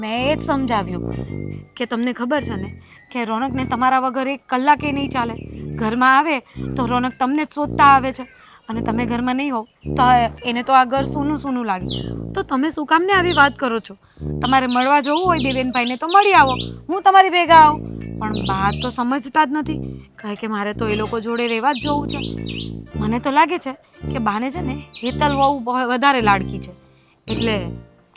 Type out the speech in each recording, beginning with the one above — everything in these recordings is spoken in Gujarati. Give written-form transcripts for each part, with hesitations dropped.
મેં એ જ સમજાવ્યું કે તમને ખબર છે ને કે રોનકને તમારા વગર એક કલાકે નહીં ચાલે. ઘરમાં આવે તો રોનક તમને જ શોધતા આવે છે અને તમે ઘરમાં નહીં હોવ તો એને તો આ ઘર સૂનું સૂનું લાગે. તો તમે શું કામને આવી વાત કરો છો? તમારે મળવા જવું હોય દેવેનભાઈને તો મળી આવો, હું તમારી ભેગા આવું. પણ બા તો સમજતા જ નથી, કહે કે મારે તો એ લોકો જોડે રહેવા જ જવું છે. મને તો લાગે છે કે બાને છે ને હેતલ બહુ વધારે લાડકી છે એટલે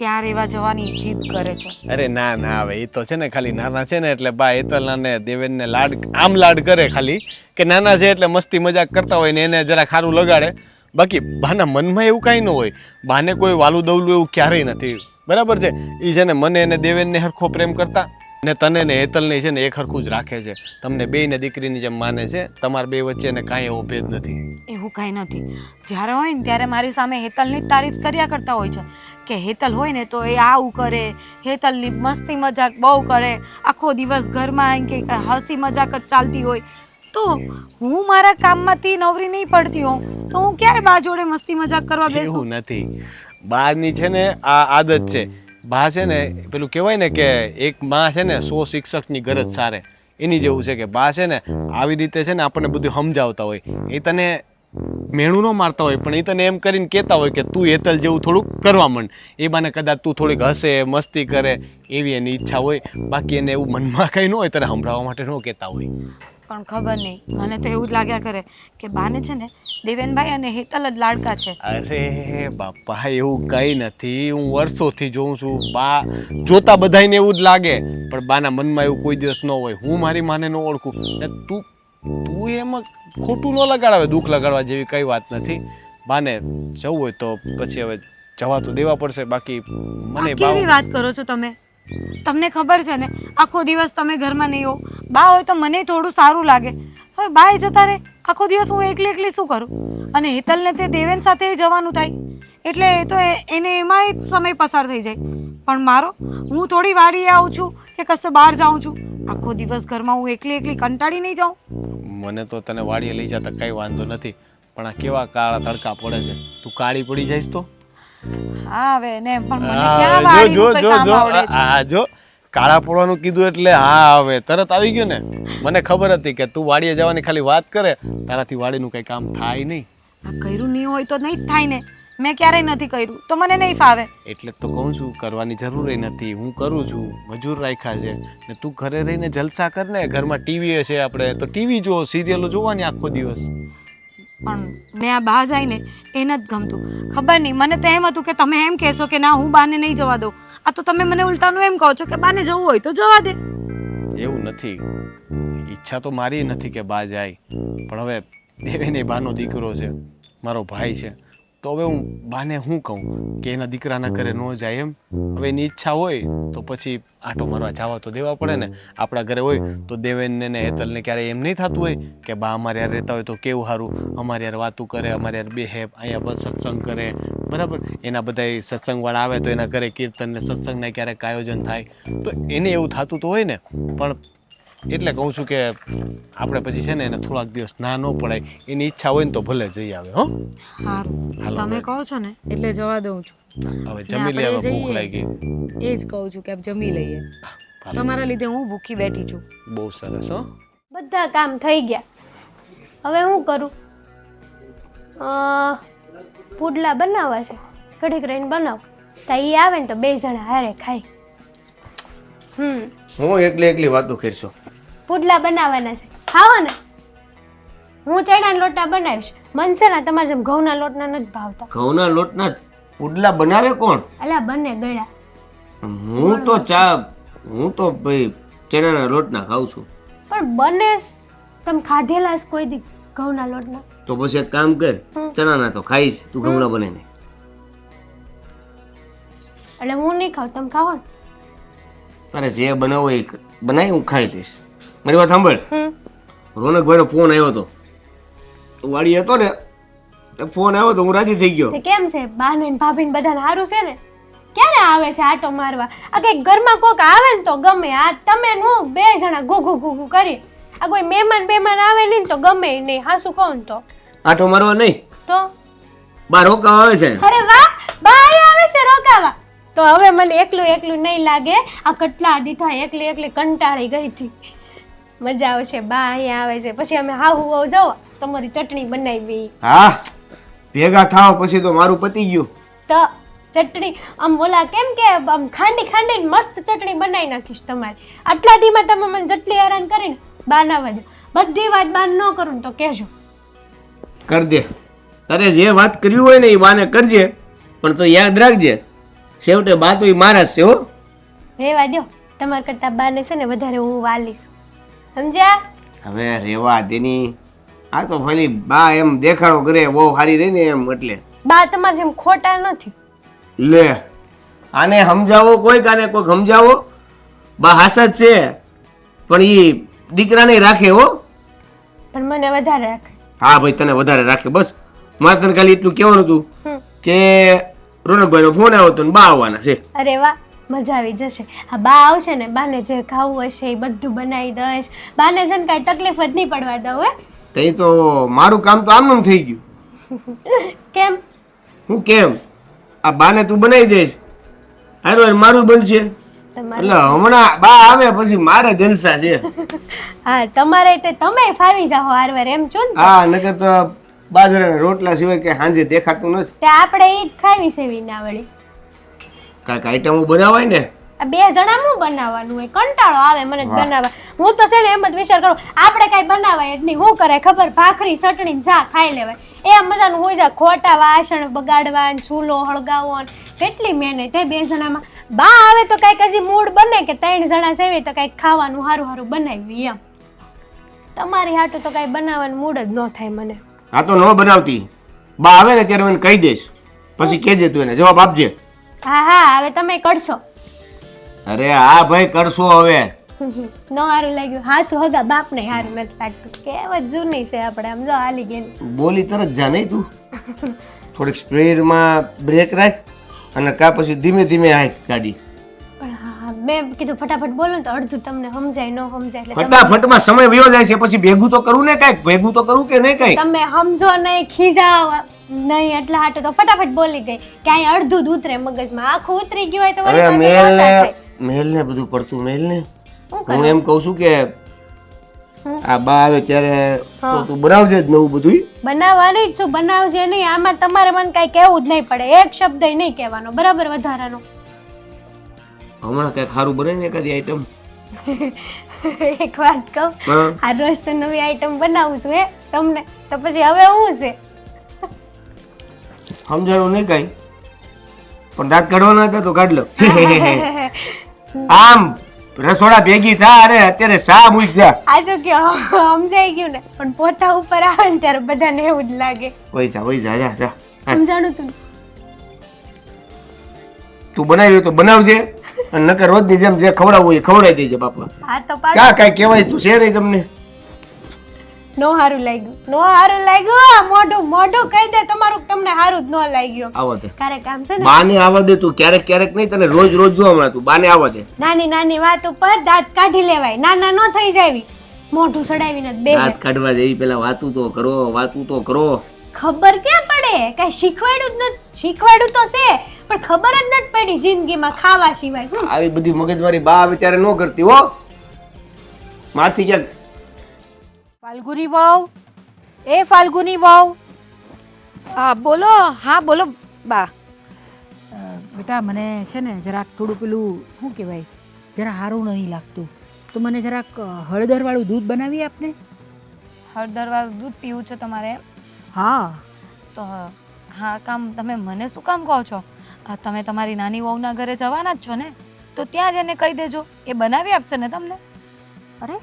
ત્યાં રહેવા જવાની જીદ કરે છે. અરે ના ના, હવે એ તો છે ને ખાલી નાના છે ને એટલે બા હેતલના ને દેવેનને લાડ કરે ખાલી કે નાના છે એટલે મસ્તી મજાક કરતા હોય ને એને જરા ખારું લગાડે. બાકી બાના મનમાં એવું કાંઈ ન હોય. બાને કોઈ વાલું દવલું એવું ક્યારેય નથી, બરાબર છે. એ છે ને મને અને દેવેનને હરખો પ્રેમ કરતા ને તને ને હેતલને છે ને એક હરખું જ રાખે છે. તમને બેયને દીકરીની જેમ માને છે. તમારા બે વચ્ચે ને કાંઈ એવો ભેદ નથી. એવું કાંઈ નથી. જ્યારે હોય ને ત્યારે મારી સામે હેતલની જ તારીફ કર્યા કરતા હોય છે કે હેતલ હોય ને તો એ આવું કરે, હેતલની મસ્તી મજાક બહુ કરે, આખો દિવસ ઘરમાં કે હસી મજાક જ ચાલતી હોય. તો હું મારા કામમાંથી નવરી નહીં પડતી હોઉં તો હું ક્યારે બા જોડે મસ્તી મજાક કરવા બેસું? એવું નથી. બાની છે ને આ આદત છે. બા છે ને પેલું કહેવાય ને કે એક માં છે ને 100 શિક્ષકની ગરજ સારે, એની જેવું છે કે બા છે ને આવી રીતે છે ને આપણને બધું સમજાવતા હોય. એ તને મેણું ન મારતા હોય પણ એ તને એમ કરીને કહેતા હોય કે તું હેતલ જેવું થોડુંક કરવા માંડ. એ બાને કદાચ તું થોડીક હસે મસ્તી કરે એવી એની ઈચ્છા હોય. બાકી એને એવું મનમાં કંઈ ન હોય તને સંભળાવવા માટે ન કહેતા હોય. પણ ખબર નહીં, મને તો એવું જ લાગ્યા કરે કે બાને છે ને દેવેનભાઈ અને હેતલ જ લાડકા છે. અરે બાપા, એવું કંઈ નથી. હું વર્ષોથી જોઉં છું. બા જોતા બધાને એવું જ લાગે પણ બાના મનમાં એવું કોઈ દિવસ ન હોય. હું મારી માને ન ઓળખું ને તું એમાં ખોટું ન લગાડાવે. દુઃખ લગાડવા જેવી કઈ વાત નથી. બાને જવું હોય તો પછી હવે જવા તો દેવા પડશે. બાકી મને કેવી વાત કરો છો તમે? તમને ખબર છે ને આખો દિવસ તમે ઘરમાં નહીં હો. બા હોય તો મને થોડું સારું લાગે. હવે બા જતા રહે આખો દિવસ હું એકલી શું કરું? અને હેતલને તે દેવેન સાથે જવાનું થાય એટલે એ તો એને એમાં જ સમય પસાર થઈ જાય. પણ મારો, હું થોડી વાડીએ આવું છું કે કશે બહાર જાઉં છું, આખો દિવસ ઘરમાં હું એકલી કંટાળી નહીં જાઉં. મને તો તને વાડીએ લઈ જતા કઈ વાંધો નથી પણ આ કેવા કાળા તડકા પડે છે, તું કાળી પડી જઈશ તો? હા હવે ને પણ મને ક્યાં વાડીનું કંઈ કામ આવડે છે? આ જો કાળા પડવાનું કીધું એટલે હા હવે તરત આવી ગયું ને. મને ખબર હતી કે તું વાડીએ જવાની ખાલી વાત કરે, તારાથી વાડીનું કઈ કામ થાય નહીં. આ કર્યું નહીં હોય તો નહીં જ થાય ને. મેં ક્યારેય નથી કર્યું તો મને નહીં ફાવે. એટલે તો કહું છું કરવાની જરૂર નથી. હું કરું છું, મજૂર રાખ્યા છે ને તું ઘરે રહીને જલસા કર ને. ઘરમાં ટીવી છે આપણે તો ટીવી જો, સિરિયલો જોવાની આખો દિવસ. પણ મેં આ બહાર જાય ને એ નથી ગમતું. ખબર નહીં, મને તો એમ હતું કે તમે એમ કહેશો કે ના હું બાને નહીં જવા દઉં. આ તો તમે મને ઉલટાનું એમ કહો છો કે બાને જવું હોય તો જવા દે. એવું નથી. ઈચ્છા તો મારી નથી કે બા જાય પણ હવે દેવેને બાનો દીકરો છે, મારો ભાઈ છે તો હવે હું બાને શું કહું કે એના દીકરાના ઘરે ન જાય એમ? હવે એની ઈચ્છા હોય તો પછી આંટો મારવા જવા તો દેવા પડે ને. આપણા ઘરે હોય તો દેવેનને ને હેતલને ક્યારેય એમ નહીં થતું હોય કે બા અમારે યાર રહેતા હોય તો કેવું સારું, અમારે યાર વાતું કરે, અમારે યાર બેહે, અહીંયા સત્સંગ કરે, બરાબર. એના બધા સત્સંગવાળા આવે તો એના ઘરે કીર્તન ને સત્સંગના ક્યારેક આયોજન થાય તો એને એવું થતું તો હોય ને. પણ એટલે કહું છું કે આપણે પછી છે ને એને થોડાક દિવસ ના ન પડાય. એની ઈચ્છા હોય ને તો ભલે જઈ આવે. હો સારું, તમે કહો છો ને એટલે જવા દઉં છું. હવે જમી લે, હવે ભૂખ લાગી. એ જ કહું છું કે જમી લઈએ. તમારા લીધે હું ભૂખી બેઠી છું. બહુ સરસ. હો બધા કામ થઈ ગયા. હવે હું કરું? પુડલા બનાવવા છે, ઘડીક રહીને બનાવ તો એ આવે ને તો બે જણા હારે ખાય. હું એકલી વાતો કરશો? પુડલા બનાવવાના છે, ખાવા ને. હું ચણાના લોટના બનાવીશ. મન છે ને તમારે જેમ ઘઉંના લોટના નથી ભાવતા. ઘઉંના લોટના પુડલા બનાવે કોણ? અલા બંને ગળ્યા. હું તો ભાઈ ચણાના લોટના ખાઉં છું. પણ બને તમે ખાધેલા છે કોઈ દી ઘઉંના લોટના? તો પછી એક કામ કર, ચણાના તો ખાઈશ, તું ઘઉંના બનાવીને. એટલે હું નહીં ખાઉં, તમે ખાઓ ને. તારે જે બનાવો એ બનાવી, હું ખાઈ લઈશ. મારી વાત સાંભળ. રોનકભાઈનો ફોન આવ્યો હતો, વાડી હતો ને, ફોન આવ્યો તો હું રાજી થઈ ગયો. કેમ છે બાને ને ભાભી ને બધાને સારું છે ને? ક્યારે આવે છે આટો મારવા? આ કઈ ઘરમાં કોક આવે ને તો ગમે. આ તમે હું બે જણા ગુગુ કરી. આ કોઈ મહેમાન આવે નહીં તો ગમે નહીં. હાસુ કહું તો આટો મારવા નહીં તો બા રોકાવા આવે છે. અરે વાહ, બા આવે છે રોકાવા. તો હવે મને એકલું એકલું નહીં લાગે. આ કેટલા દીધા એકલી એકલી કંટાળી ગઈ હતી. મજા આવશે. બા અહીંયા આવે છે પછી અમે હાહુ હાવ જાઓ તમારી ચટણી બનાવી. હા ભેગા થાવ પછી તો મારું પતી ગયું. તો ચટણી આમ ઓલા કેમ કે આમ ખાંડી ખાંડીને મસ્ત ચટણી બનાવી નાખીશ તમારી. આટલા દીમાં તમે મને જેટલી હેરાન કરીને બાના વાજો બધી વાત બાન ન કરું ને તો કહેજો. કર દે. તારે જે વાત કરવી હોય ને એ બાને કરજે, પણ તો યાદ રાખજે છેવટે બા તો એ મારા જ છે હો. રેવા દો. તમારા કરતા બાને છે ને વધારે હું વાલીશ. સમજ્યા? હવે રેવા દેની. આ તો ખાલી બા એમ દેખાડો કરે બહુ સારી રહી ને એમ એટલે. બા તમારે જેમ ખોટા નથી. લે આને સમજાવો કોઈક, આને કોઈક સમજાવો. બા હાસા જ છે પણ એ દીકરાને રાખે હો. પણ મને વધારે રાખે. હા ભાઈ તને વધારે રાખે. બસ મારે તને ખાલી એટલું કહેવાનું હતું કે રોનકભાઈનો ફોન આવ્યો હતો ને બા આવવાના છે. અરે વાહ, મજા આવી જશે. હા બા આવશે ને બાને જે ખાવું હશે એ બધું બનાવી દઈશ. બાને છે ને કાંઈ તકલીફ જ નહીં પડવા દઉં. હે તે તો મારું કામ તો આમનું થઈ ગયું. કેમ? હું કેમ? આ બાને તું બનાવી દઈશ, હારું મારું બનશે. તમારે એટલે હમણાં બા આવે પછી મારે જલસા છે. હા તમારે તે તમે ફાવી જાઓ હારવાર એમ છો ને. હા નકર તો બાજરાના રોટલા સિવાય કે સાંજે દેખાતું નથી. તે આપણે ઈ જ ખાવી સેવી ના વળી. કાંઈક આઈટમો બનાવાય ને. આ બે જણા હું બનાવવાનું હોય, કંટાળો આવે મને જ બનાવવા. હું તો છે ને એમ જ વિચાર કરું આપણે કાંઈ બનાવાય જ નહીં. શું કરે ખબર? ભાખરી ચટણી ચા ખાઈ લેવાય. એ મજાનું હોય જાય. ખોટા વાસણ બગાડવા ને ચૂલો હળગાવો ને કેટલી મહેનત તે બે જણામાં. બા આવે તો કાંઈક હજી મૂડ બને કે 3 જણા સેવી તો કાંઈક ખાવાનું સારું સારું બનાવી એમ. તમારી હાટું તો કાંઈ બનાવવાનું મૂડ જ ન થાય મને. આ તો ન બનાવતી. બા આવે ને ત્યારે મને કહી દઈશ, પછી કહેજે તું એને જવાબ આપજે. હા હા હવે તમે કરશો. અરે હા ભાઈ કરશો હવે. ન સારું લાગ્યું. હાસુ હગા બાપને સારું નથી લાગતું. કહેવત જૂની છે આપણે આમ જો હાલી ગઈ. બોલી તરત જા નહીં તું. થોડીક સ્પીડમાં બ્રેક રાખ અને કા પછી ધીમે ધીમે હાંક ગાડી. પણ હા મેં કીધું ફટાફટ બોલો ને તો અડધું તમને સમજાય ન સમજાય એટલે ફટાફટમાં સમય વયો જાય છે, પછી ભેગું તો કરવું ને કાંઈક. ભેગું તો કરવું કે નહીં કાંઈ. તમે સમજો નહીં ખીજાવ નહીં એટલા હાટું તો ફટાફટ બોલી ગઈ. ક્યાંય અડધું જ ઉતરે મગજમાં. આખું ઉતરી ગયું હોય તો વળી અરે પાછી લોચા થાય. મેલ ને બધું પડતું મેલ ને. શું હું એમ કહું છું કે આ બા આવે ત્યારે તો તું બનાવજે જ નવું બધું. બનાવવાની જ છું, બનાવજે નહીં. આમાં તમારે મને કાંઈ કહેવું જ નહીં પડે. એક શબ્દ નહીં કહેવાનો બરાબર વધારાનો. હમણાં કઈક સારું બને ને એકાદી આઈટમ. એક વાત કહું, આ રોજ તો નવી આઈટમ બનાવું છું હે તમને, તો પછી હવે હું છે સમજાણું નહીં કાંઈ, પણ દાંત કાઢવાના હતા તો કાઢ લો. આમ રસોડા ભેગી થા. અરે અત્યારે શા મૂક જા. આજો કે સમજાઈ ગયું ને, પણ પોતા ઉપર આવે ને ત્યારે બધાને એવું જ લાગે. વઈ જા જા જા. સમજાણું તું? તું બનાવી તો બનાવજે, અને નકર રોજની જેમ જે ખવડાવવું હોય એ ખવડાવી દેજે બાપા. આ તો ક્યાં કાંઈ કહેવાય તું છે નહીં તમને. નો હારું લાગ્યું, નો હારું લાગ્યું. મોઢું મોઢું કહી દે તમારું તમને હારું જ ન લાગ્યું. આવો દે ક્યારેક કામ છે ને બાને આવવા દે તું. ક્યારેક ક્યારેક નહીં, તને રોજ રોજ જો હમણાં તું બાને આવવા દે. નાની નાની વાત ઉપર દાંત કાઢી લેવાય. નાના ન થઈ જાવી. મોઢું સડાવીને જ બે દાંત કાઢવા જઈ પેલા વાતું તો કરો. ખબર ક્યાં પડે? કઈ શીખવાડ્યું જ નથી. શીખવાડ્યું તો છે પણ ખબર જ નથી પડી જિંદગીમાં ખાવા સિવાય. આવી બધી મગજમારી બા આવે ત્યારે ન કરતી હો. મારથી ક્યાંક ફાલ્ગુની વહુ, એ ફાલ્ગુની વહુ. હા બોલો. હા બોલો બા. બેટા મને છે ને જરાક થોડું પેલું શું કહેવાય જરા સારું નહીં લાગતું, તો મને જરાક હળદરવાળું દૂધ બનાવી આપને. હળદરવાળું દૂધ પીવું છે તમારે? હા. તો હા કામ તમે મને શું કામ કહો છો? તમે તમારી નાની વહુના ઘરે જવાના જ છો ને, તો ત્યાં જ એને કહી દેજો, એ બનાવી આપશે ને તમને. અરે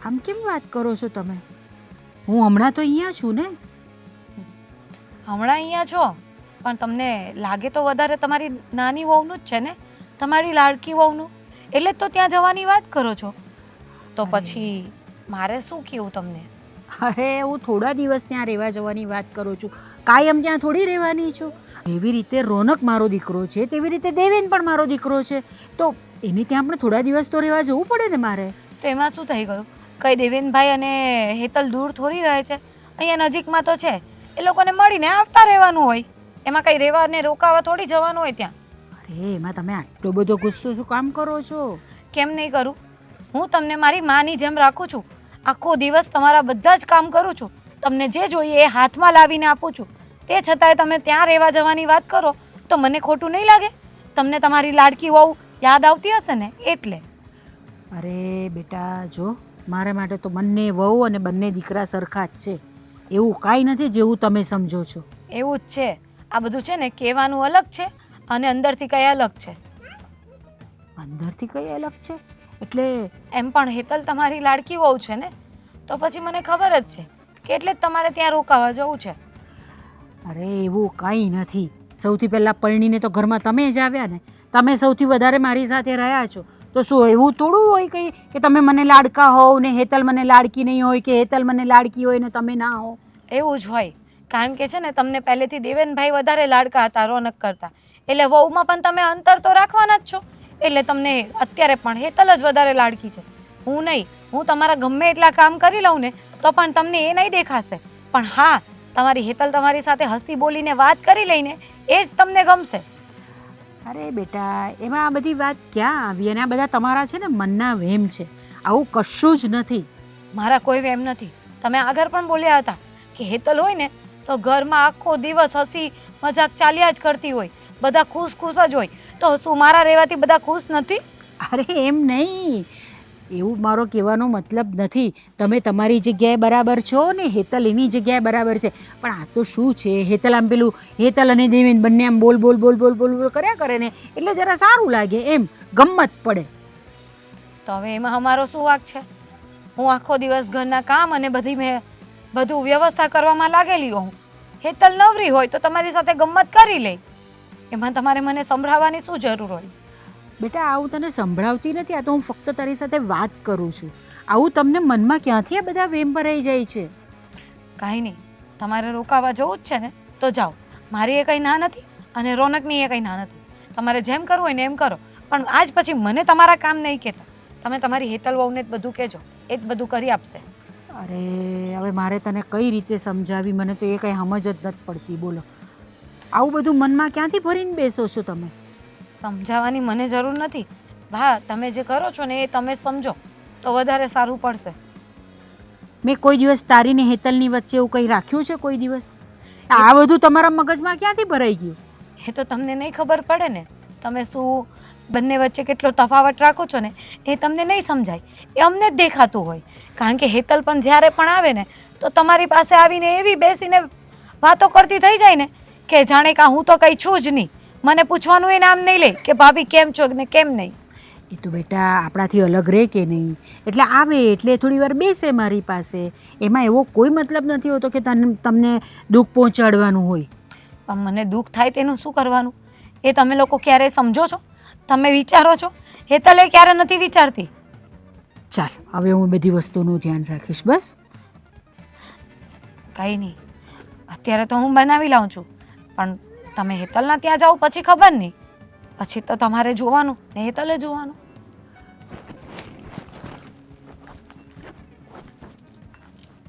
આમ કેમ વાત કરો છો તમે? હું હમણાં તો અહીંયા છું ને. હમણાં અહીંયા છો પણ તમને લાગે તો વધારે તમારી નાની વહુનું જ છે ને, તમારી લાડકી વહુનું, એટલે જ તો ત્યાં જવાની વાત કરો છો. તો પછી મારે શું કહેવું તમને? અરે હું થોડા દિવસ ત્યાં રહેવા જવાની વાત કરું છું, કાયમ ત્યાં થોડી રહેવાની છું. એવી રીતે રોનક મારો દીકરો છે તેવી રીતે દેવેન પણ મારો દીકરો છે, તો એની ત્યાં પણ થોડા દિવસ તો રહેવા જવું પડે ને મારે. તો એમાં શું થઈ ગયું? કઈ દેવેનભાઈ અને હેતલ દૂર થોડી રહે છે, અહીંયા નજીકમાં તો છે. એ લોકોને મળીને આવતા રહેવાનું હોય, એમાં કઈ રહેવા ને રોકાવા થોડી જવાનું હોય ત્યાં. અરે એમાં તમે આટલો બધો ગુસ્સો શું કામ કરો છો? કેમ નહીં કરું? હું તમને મારી માની જેમ રાખું છું. આખો દિવસ તમારા બધા જ કામ કરું છું. તમને જે જોઈએ એ હાથમાં લાવીને આપું છું. તે છતાંય તમે ત્યાં રહેવા જવાની વાત કરો તો મને ખોટું નહીં લાગે? તમને તમારી લાડકી વહુ યાદ આવતી હશે ને એટલે. અરે બેટા જો, મારા માટે તો બંને વહુ અને બંને દીકરા સરખા જ છે. એવું કાંઈ નથી જેવું તમે સમજો છો. એવું જ છે. આ બધું છે ને કહેવાનું અલગ છે અને અંદરથી કંઈ અલગ છે. અંદરથી કઈ અલગ છે એટલે? એમ પણ હેતલ તમારી લાડકી વહુ છે ને, તો પછી મને ખબર જ છે કે એટલે જ તમારે ત્યાં રોકાવા જવું છે. અરે એવું કાંઈ નથી. સૌથી પહેલાં પરણીને તો ઘરમાં તમે જ આવ્યા ને, તમે સૌથી વધારે મારી સાથે રહ્યા છો. તો શું એવું થોડું હોય કંઈ કે તમે મને લાડકા હોવ ને હેતલ મને લાડકી નહીં હોય, કે હેતલ મને લાડકી હોય ને તમે ના હો? એવું જ હોય. કારણ કે છે ને તમને પહેલેથી દેવેનભાઈ વધારે લાડકા હતા રોનક કરતા, એટલે વહુમાં પણ તમે અંતર તો રાખવાના જ છો. એટલે તમને અત્યારે પણ હેતલ જ વધારે લાડકી છે, હું નહીં. હું તમારા ગમે એટલા કામ કરી લઉં ને તો પણ તમને એ નહીં દેખાશે. પણ હા, તમારી હેતલ તમારી સાથે હસી બોલીને વાત કરી લઈને એ જ તમને ગમશે. અરે બેટા એમાં આ બધી વાત ક્યાં આવી? અને આ બધા તમારા છે ને મનના વહેમ છે. આવું કશું જ નથી. મારા કોઈ વેમ નથી. તમે આગળ પણ બોલ્યા હતા કે હેતલ હોય ને તો ઘરમાં આખો દિવસ હસી મજાક ચાલ્યા જ કરતી હોય, બધા ખુશ ખુશ જ હોય. તો શું મારા રહેવાથી બધા ખુશ નથી? અરે એમ નહીં, એવું મારો કહેવાનો મતલબ નથી. તમે તમારી જગ્યાએ બરાબર છો ને હેતલ એની જગ્યાએ બરાબર છે. પણ આ તો શું છે, હેતલ આમ પેલું હેતલ અને દેવેન બંને આમ બોલ બોલ બોલ બોલ બોલ બોલ કર્યા કરે ને એટલે જરા સારું લાગે, એમ ગમત પડે. તો હવે એમાં અમારો શું વાંક છે? હું આખો દિવસ ઘરના કામ અને બધું વ્યવસ્થા કરવામાં લાગેલી હોઉં. હેતલ નવરી હોય તો તમારી સાથે ગમત કરી લે. એમાં તમારે મને સંભળાવવાની શું જરૂર હોય? બેટા આવું તને સંભળાવતી નથી, આ તો હું ફક્ત તારી સાથે વાત કરું છું. આવું તમને મનમાં ક્યાંથી આ બધા વેમ ભરાઈ જાય છે? કાંઈ નહીં, તમારે રોકાવા જવું જ છે ને તો જાઓ. મારી એ કંઈ ના નથી અને રોનકની એ કંઈ ના નથી. તમારે જેમ કરવું હોય ને એમ કરો, પણ આજ પછી મને તમારા કામ નહીં કહેતા. તમે તમારી હેતલ વહુને જ બધું કહેજો, એ જ બધું કરી આપશે. અરે હવે મારે તને કઈ રીતે સમજાવી, મને તો એ કંઈ સમજ જ નથી પડતી. બોલો, આવું બધું મનમાં ક્યાંથી ભરીને બેસો છો તમે? સમજાવવાની મને જરૂર નથી. હા, તમે જે કરો છો ને એ તમે સમજો તો વધારે સારું પડશે. મેં કોઈ દિવસ તારી ને હેતલની વચ્ચે એવું કંઈ રાખ્યું છે કોઈ દિવસ? આ બધું તમારા મગજમાં ક્યાંથી ભરાઈ ગયું? એ તો તમને નહીં ખબર પડે ને. તમે શું બંને વચ્ચે કેટલો તફાવત રાખો છો ને એ તમને નહીં સમજાય. એ અમને જ દેખાતું હોય. કારણ કે હેતલ પણ જ્યારે પણ આવે ને તો તમારી પાસે આવીને એવી બેસીને વાતો કરતી થઈ જાય ને કે જાણે કાં હું તો કંઈ છું જ નહીં. મને પૂછવાનું એ નામ નહીં લે કે ભાભી કેમ છો ને કેમ નહીં. એ તો બેટા આપણાથી અલગ રહે કે નહીં, એટલે આવે એટલે થોડી વાર બેસે મારી પાસે. એમાં એવો કોઈ મતલબ નથી હોતો કે તમને દુઃખ પહોંચાડવાનું હોય. પણ મને દુઃખ થાય તેનું શું કરવાનું એ તમે લોકો ક્યારેય સમજો છો? તમે વિચારો છો? હેતલ એ ક્યારે નથી વિચારતી. ચાલ હવે હું બધી વસ્તુનું ધ્યાન રાખીશ. બસ કંઈ નહીં, અત્યારે તો હું બનાવી લાવું છું, પણ તમે હેતલના ત્યાં જાઓ પછી ખબર નહીં. પછી તો તમારે જોવાનું ને હેતલે જોવાનું.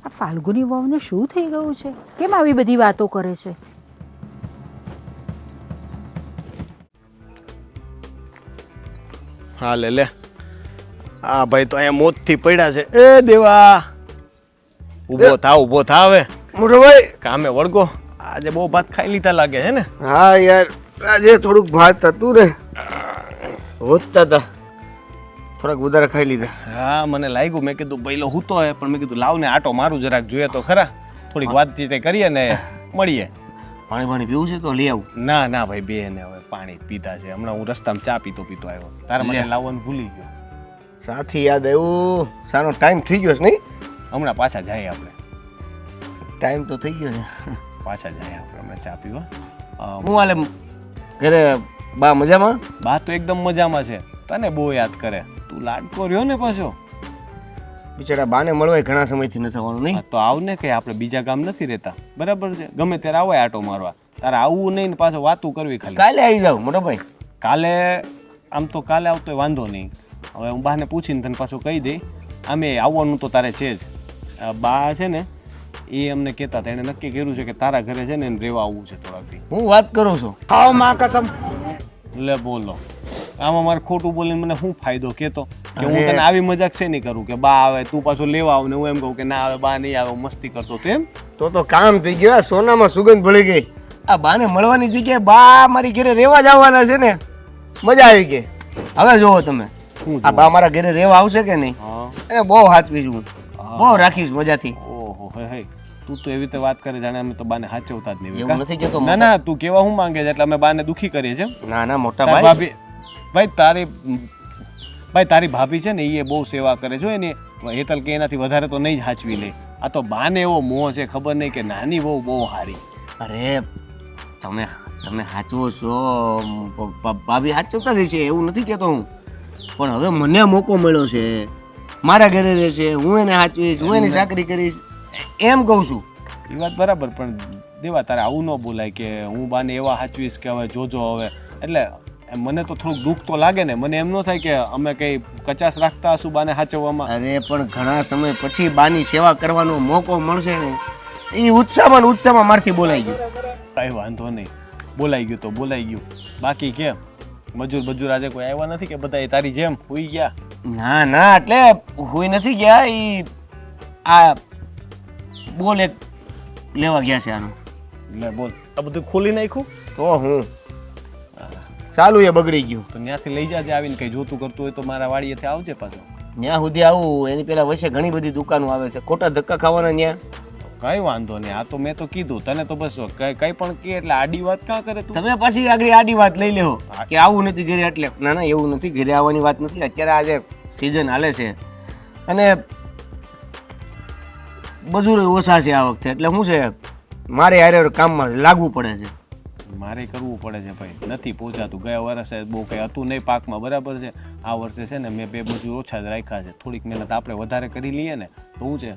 આ ફાલ્ગુની વહુને શું થઈ ગયું છે? કેમ આવી બધી વાતો કરે છે? હા લે આ ભાઈ તો અહીંયા મોતથી પડ્યા છે. એ દેવા, ઊભો થાવ હવે. મોટો ભાઈ કામે વળગો. આજે બહુ ભાત ખાઈ લીધા લાગે છે ને? હા યાર, આજે થોડુંક ભાત હતું ને, હોતતા હતા, થોડાક વધારે ખાઈ લીધા. હા મને લાગ્યું, મેં કીધું પહેલો હું તો હે, પણ મેં કીધું લાવ ને આટો મારું જરાક, જોઈએ તો ખરા, થોડીક વાતચીત કરીએ ને મળીએ. પાણી પીવું છે તો લઈ આવું. ના ના ભાઈ, બે ને હવે પાણી પીધા છે. હમણાં હું રસ્તામાં ચા પીતો આવ્યો, તારા મને લાવવાનું ભૂલી ગયો. સાથી યાદ આવ્યું, સાનો ટાઈમ થઈ ગયો છે નહીં? હમણાં પાછા જાય આપણે. ટાઈમ તો થઈ ગયો છે, પાછા જાય આપણે હમણાં ચા પીવા. હું હાલે ઘરે બા મજામાં? બા તો એકદમ મજામાં છે. તને બહુ યાદ કરે, તું લાડકો રહ્યો ને પાછો. બિચારા બાને મળવાય ઘણા સમયથી ન થવાનું નહીં. તો આવ ને, કે આપણે બીજા ગામ નથી રહેતા, બરાબર છે? ગમે ત્યારે આવાય આટો મારવા. તારે આવવું નહીં ને પાછો વાતું કરવી ખાલી. કાલે આવી જાવ મોટો ભાઈ. કાલે આમ તો કાલે આવતો વાંધો નહીં. હવે હું બાને પૂછીને તને પાછું કહી દઈ. આમે આવવાનું તો તારે છે જ. બા છે ને એ અમને કહેતા હતા, એણે નક્કી કર્યું છે કે તારા ઘરે છે ને એને રહેવા આવવું છે થોડાક દી. હું વાત કરું છું. ખાઓ માં કસમ. લે બોલો, આમાં મારે ખોટું બોલીને મને શું ફાયદો કહેતો કે હું તને આવી મજાક છે નહીં કરું કે બા આવે તું પાછો લેવા આવ ને હું એમ કહું કે ના આવે બા નહીં આવે મસ્તી કરતો તો એમ. તો કામ થઈ ગયો. સોનામાં સુગંધ ભળી ગઈ. આ બાને મળવાની જગ્યાએ બા મારી ઘરે રહેવા જ આવવાના છે ને, મજા આવી ગઈ. હવે જોવો તમે, આ બા મારા ઘરે રહેવા આવશે કે નહીં, હા એને બહુ હાચવીશ હું, બહુ રાખીશ મજાથી. ઓહો હે તું તો એવી રીતે વાત કરે જાણે અમે તો બાને હાચવતા જ નહીં. એવું નથી કહેતો. ના ના તું કેવા હું માંગે છે એટલે અમે બાને દુખી કરીએ છીએ. ના ના મોટા તારી ભાઈ, ભાભી ભાઈ તારી ભાભી છે ને એ બહુ સેવા કરે છે એની હેતલ કે એનાથી વધારે તો નહીં જ હાચવી લે. આ તો બાને એવો મોહ છે ખબર નહીં કે નાની બહુ બહુ સારી. અરે તમે હાચવો છો, ભાભી હાચવતા જ છે, એવું નથી કહેતો હું, પણ હવે મને મોકો મળ્યો છે, મારા ઘરે રહેશે, હું એને હાચવીશ, હું એની ચાકરી કરીશ, એમ કહું છું. એ વાત બરાબર, પણ દેવા તારે આવું ન બોલાય કે હું બાને એવા હાચવીશ કે હવે જોજો હવે. એટલે મને તો થોડુંક દુઃખ તો લાગે ને, મને એમ ન થાય કે અમે કંઈ કચાશ રાખતા હશું બાને હાચવવામાં. અરે પણ ઘણા સમય પછી બાની સેવા કરવાનો મોકો મળશે ને, એ ઉત્સાહમાં મારથી બોલાઈ ગયું. કાંઈ વાંધો નહીં, બોલાઈ ગયું તો બોલાઈ ગયું. બાકી કેમ મજૂર આજે કોઈ આવ્યા નથી કે બધા તારી જેમ હોઈ ગયા? ના ના, એટલે હુઈ નથી ગયા, એ આ બોલ એક લેવા ગયા છે આનું. એટલે બોલ આ બધું ખોલી નાખ્યું તો હું ચાલુ એ બગડી ગયું. તો ત્યાંથી લઈ જાજે આવીને કંઈ જોતું કરતું હોય તો મારા વાડીએથી આવજે પાછો. ત્યાં સુધી આવું એની પેલા વચ્ચે ઘણી બધી દુકાનો આવે છે, ખોટા ધક્કા ખાવાના ત્યાં. કઈ વાંધો નહીં, આ તો મેં તો કીધું તને તો બસ કઈ પણ કે એટલે આડી વાત કાં કરે તું? તમે પાછી આગળ આડી વાત લઈ લેવો કે આવું નથી ઘરે, એટલે ના ના એવું નથી, ઘરે આવવાની વાત નથી. અત્યારે આજે સિઝન હાલે છે અને મજૂરો ઓછા છે આ વખતે, એટલે શું છે મારે હારે કામમાં લાગવું પડે છે. મારે કરવું પડે છે ભાઈ, નથી પહોંચાતું. ગયા વર્ષે બહુ કંઈ હતું નહીં પાકમાં, બરાબર છે. આ વર્ષે છે ને મેં 2 મજૂર ઓછા જ રાખ્યા છે. થોડીક મહેનત આપણે વધારે કરી લઈએ ને તો શું છે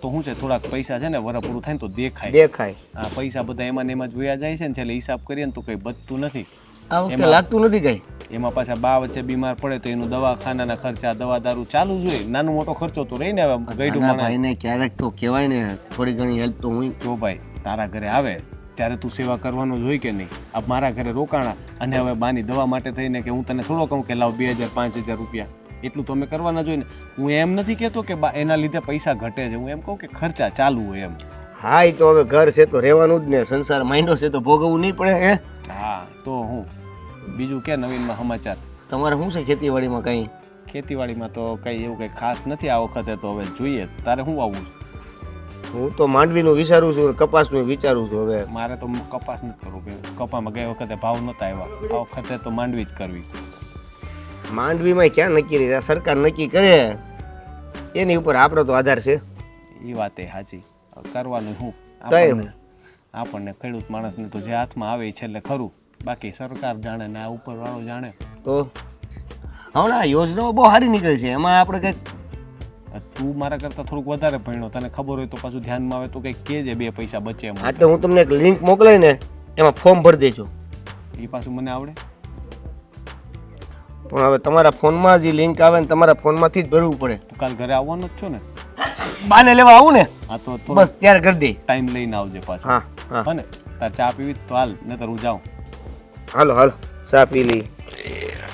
તો શું છે થોડાક પૈસા છે ને વરસ પૂરું થાય ને તો દેખાય. આ પૈસા બધા એમાં ને એમાં જ વયા જાય છે ને, છેલ્લે હિસાબ કરીએ ને તો કંઈ બચતું નથી. આ વખતે લાગતું નથી કઈ. એમાં પાછા બા વચ્ચે બીમાર પડે તો એનું દવાખાનાના ખર્ચા, દવા દારૂ ચાલુ જ હોય. નાનો મોટો ખર્ચો તો રહી ને. હવે ગઈડું ભાઈને ક્યારેક તો કહેવાય ને, થોડી ઘણી હેલ્પ તો હું. જો ભાઈ તારા ઘરે આવે ત્યારે તું સેવા કરવાનો જ હોય કે નહીં? આ મારા ઘરે રોકાણા અને હવે બાની દવા માટે થઈને કે હું તને થોડો કહું કે લાવ 2000 5000 રૂપિયા, એટલું તો અમે કરવાના જોઈએ ને. હું એમ નથી કહેતો કે એના લીધે પૈસા ઘટે છે, હું એમ કહું કે ખર્ચા ચાલુ હોય એમ. હા એ તો હવે ઘર છે તો રહેવાનું જ ને, સંસાર માંડ્યો છે તો ભોગવવું નહીં પડે હે. હા તો હું બીજું કે નવીનમાં સમાચાર? તમારે શું છે ખેતીવાડીમાં કંઈ? ખેતીવાડીમાં તો કંઈ એવું કંઈ ખાસ નથી આ વખતે, તો હવે જોઈએ. તારે શું આવવું? હું તો માંડવીનું વિચારું છું, કપાસનું વિચારું છું. હવે મારે તો કપાસ નથી કરવું, કે કપામાં ગઈ વખતે ભાવ નહોતા આવ્યા, આ વખતે તો માંડવી જ કરવી. માંડવીમાં ક્યાં નક્કી રહી, સરકાર નક્કી કરે એની ઉપર આપણો તો આધાર છે. એ વાત એ સાચી, કરવાનું શું આપણને ખેડૂત માણસને તો જે હાથમાં આવે છે એટલે ખરું, બાકી સરકાર જાણે ને આ ઉપરવાળો જાણે. તો હમણાં યોજનાઓ બહુ સારી નીકળી છે, એમાં આપણે કંઈક. તું મારા કરતાં થોડુંક વધારે ભણ્યો, તને ખબર હોય તો પાછું ધ્યાનમાં આવે તો કંઈક કહેજે, 2 પૈસા બચે એમ. હા તો હું તમને એક લિંક મોકલાઈ ને, એમાં ફોર્મ ભરી દેજો. એ પાછું મને આવડે? પણ હવે તમારા ફોનમાં જે લિંક આવે ને તમારા ફોનમાંથી જ ભરવું પડે. તું કાલ ઘરે આવવાનો જ છો ને? બાને લેવા આવું ને? હા તો બસ ત્યારે કરી દે. ટાઈમ લઈને આવજે પાછો. હા હા ને તાર ચા પીવી તો હાલ, નહીતર હું જાઉં. હાલો ચા પી લઈ.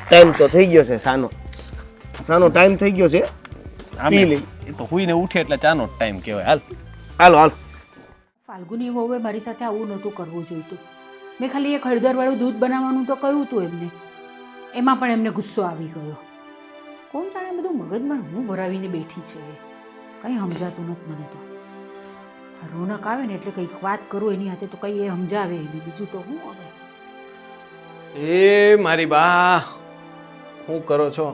ટાઈમ તો થઈ ગયો છે, સાનો ટાઈમ થઈ ગયો છે, પી લઈ. એ તો હુઈને ઉઠે એટલે ચાનો ટાઈમ કહેવાય. હાલો. ફાલ્ગુની વહુએ મારી સાથે આવું નહોતું કરવું જોઈતું. મેં ખાલી એક હળદરવાળું દૂધ બનાવવાનું તો કહ્યું હતું એમને, એમાં પણ એમને ગુસ્સો આવી ગયો. કોણ જાણે બધું મગજમાં હું ભરાવીને બેઠી છે, કંઈ સમજાતું નથી મને તો. રોનક આવે ને એટલે કંઈક વાત કરું એની હાથે તો કંઈ એ સમજાવે એને, બીજું તો હું હવે. એ મારી બા, શું કરો છો?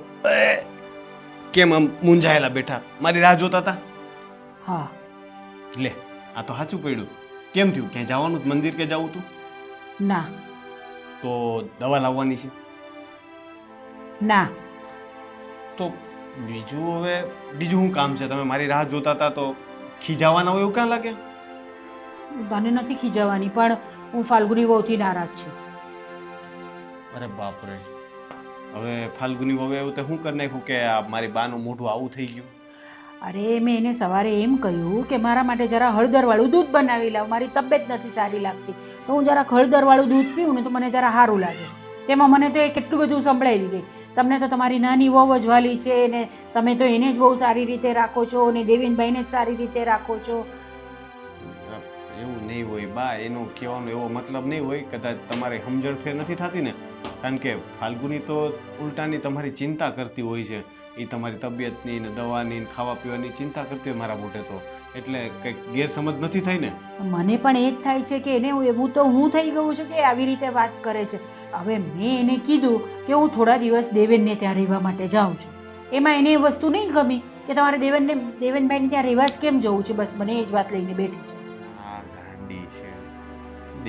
કેમ આમ મૂંઝાયેલા બેઠા? મારી રાહ જોતા હતા? હા. લે આ તો સાચું પડ્યું. કેમ થયું? ક્યાંય જવાનું મંદિર કે જવું તું? ના. તો દવા લાવવાની છે? ના. તો બીજું શું કામ છે? તમે મારી રાહ જોતા હતા તો ખીજાવાના હોય એવું ક્યાં લાગે? તને નથી ખીજાવાની, પણ હું ફાલ્ગુની વહુથી નારાજ છું. અરે બાપરે, હવે ફાલ્ગુની વહુએ એવું તે શું કરી નાખ્યું કે આ મારી બાનું મોઢું આવું થઈ ગયું? અરે મેં એને સવારે એમ કહ્યું કે મારા માટે જરા હળદરવાળું દૂધ બનાવી લાવ, મારી તબિયત નથી સારી લાગતી, તો હું જરા હળદરવાળું દૂધ પીવું ને તો મને જરા સારું લાગે. તેમાં મને તો એ કેટલું બધું સંભળાવી ગઈ. તમને તો તમારી નાની વહુ જ વાલી છે ને તમે તો એને જ બહુ સારી રીતે રાખો છો અને દેવેનભાઈને જ સારી રીતે રાખો છો. એવું નહીં હોય બા, એનો કહેવાનો એવો મતલબ નહીં હોય. કદાચ તમારે સમજણ ફેર નથી થતી ને, કારણ કે ફાલ્ગુની તો ઉલટાની તમારી ચિંતા કરતી હોય છે. એ તમારી તબિયતની ને દવાની ને ખાવા પીવાની ચિંતા કરતી હોય મારા મોટે તો, એટલે કંઈક ગેરસમજ નથી થઈ ને? મને પણ એ જ થાય છે કે એને એવું તો હું થઈ ગયું છું કે આવી રીતે વાત કરે છે. હવે મેં એને કીધું કે હું થોડા દિવસ દેવેનને ત્યાં રહેવા માટે જાઉં છું. એમાં એને એ વસ્તુ નહીં ગમી કે તમારે દેવેનભાઈને ત્યાં રહેવા જ કેમ જવું છે. બસ મને એ જ વાત લઈને બેઠી છે. હા, ગાંડી છે.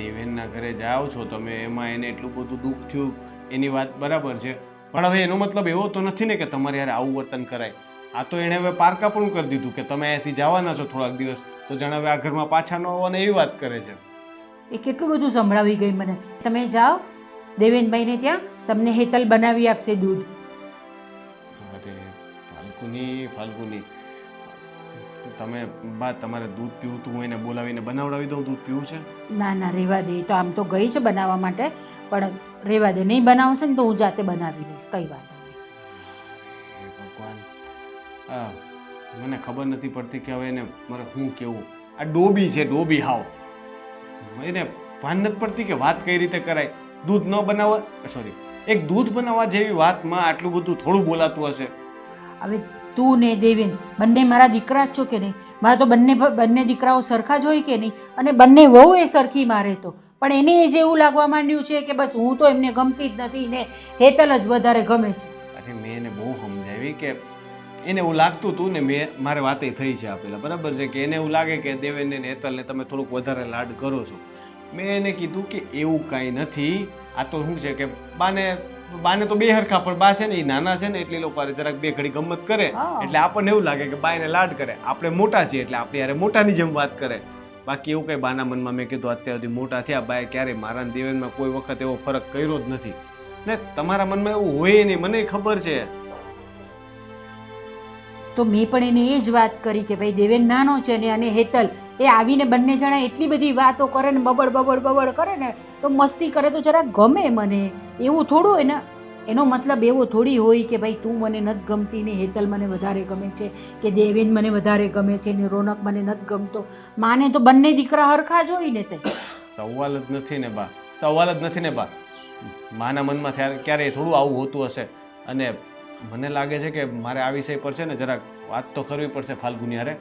દેવેનના ઘરે જાઓ છો તમે, એમાં એને એટલું બધું દુઃખ થયું, એની વાત બરાબર છે, પણ હવે એનો મતલબ એવો તો નથી ને કે તમારે યાર આવું વર્તન કરાય. આ તો એણે હવે પારકા પણ કરી દીધું કે તમે અહીંયાથી જવાના છો થોડાક દિવસ, તો જાણે હવે આ ઘરમાં પાછા ન આવવાને એવી વાત કરે છે. એ કેટલું બધું સંભળાવી ગઈ મને. તમે જાઓ દેવેનભાઈને ત્યાં, તમને હેતલ બનાવી આપશે દૂધ. અરે ફાલ્ગુની, તમે બા તમારે દૂધ પીવું તું, હું એને બોલાવીને બનાવડાવી દઉં દૂધ પીવું છે? ના ના રહેવા દે. તો આમ તો ગઈ છે બનાવવા માટે, પણ રહેવા દે. નહીં બનાવશે ને તો હું જાતે બનાવી લઈશ, કઈ વાત નહીં. હે ભગવાન, મને ખબર નથી પડતી કે હવે એને મારે શું કેવું. આ ડોબી છે, ડોબી હાવ. એને ભાન નથી પડતી કે વાત કઈ રીતે કરાય. દૂધ ન બનાવવા, સોરી, એક દૂધ બનાવવા જેવી વાતમાં આટલું બધું થોડું બોલાતું હશે. હવે તું ને દેવેન બંને મારા દીકરા જ છો કે નહીં? મારા તો બંને દીકરાઓ સરખા જ હોય કે નહીં? અને બંને વહુ એ સરખી મારે તો, પણ એને એ જેવું લાગવા માંડ્યું છે કે બસ હું તો એમને ગમતી જ નથી ને હેતલ જ વધારે ગમે છે. અરે મેં એને બહુ સમજાવી કે એને એવું લાગતું હતું ને, મારે વાતે થઈ છે આપેલા, બરાબર છે, કે એને એવું લાગે કે દેવેનને ને હેતલને તમે થોડુંક વધારે લાડ કરો છો. મેં એને કીધું કે એવું કાંઈ નથી. આ તો શું છે કે બાને તો બે હરખા, પણ બા છે ને એ નાના છે ને એટલે એ લોકો જરાક બે ઘડી ગમત કરે, એટલે આપણને એવું લાગે કે બા એને લાડ કરે. આપણે મોટા છીએ એટલે આપણે યારે મોટાની જેમ વાત કરે. બાકી એવું કંઈ બાના મનમાં મેં કીધું અત્યાર સુધી મોટા થયા, બાએ ક્યારેય મારા દેવેનમાં કોઈ વખત એવો ફરક કર્યો જ નથી ને તમારા મનમાં એવું હોય નહીં, મને ખબર છે. તો મેં પણ એને એ જ વાત કરી કે ભાઈ દેવેન નાનો છે ને અને હેતલ એ આવીને બંને જણા એટલી બધી વાતો કરે ને બબડ કરે ને તો મસ્તી કરે તો જરાક ગમે મને. એવું થોડું એનો મતલબ એવો થોડી હોય કે ભાઈ તું મને નથી ગમતી ને હેતલ મને વધારે ગમે છે, કે દેવેન મને વધારે ગમે છે ને રોનક મને નથી ગમતો. માને તો બંને દીકરા હરખા જ હોય ને. તે સવાલ જ નથી ને બા, સવાલ જ નથી ને બા. માના મનમાં ક્યારેય થોડું આવું હોતું હશે. અને મને લાગે છે કે મારે આ વિષય પર છે ને જરાક વાત તો કરવી પડશે ફાલ્ગુની હારે,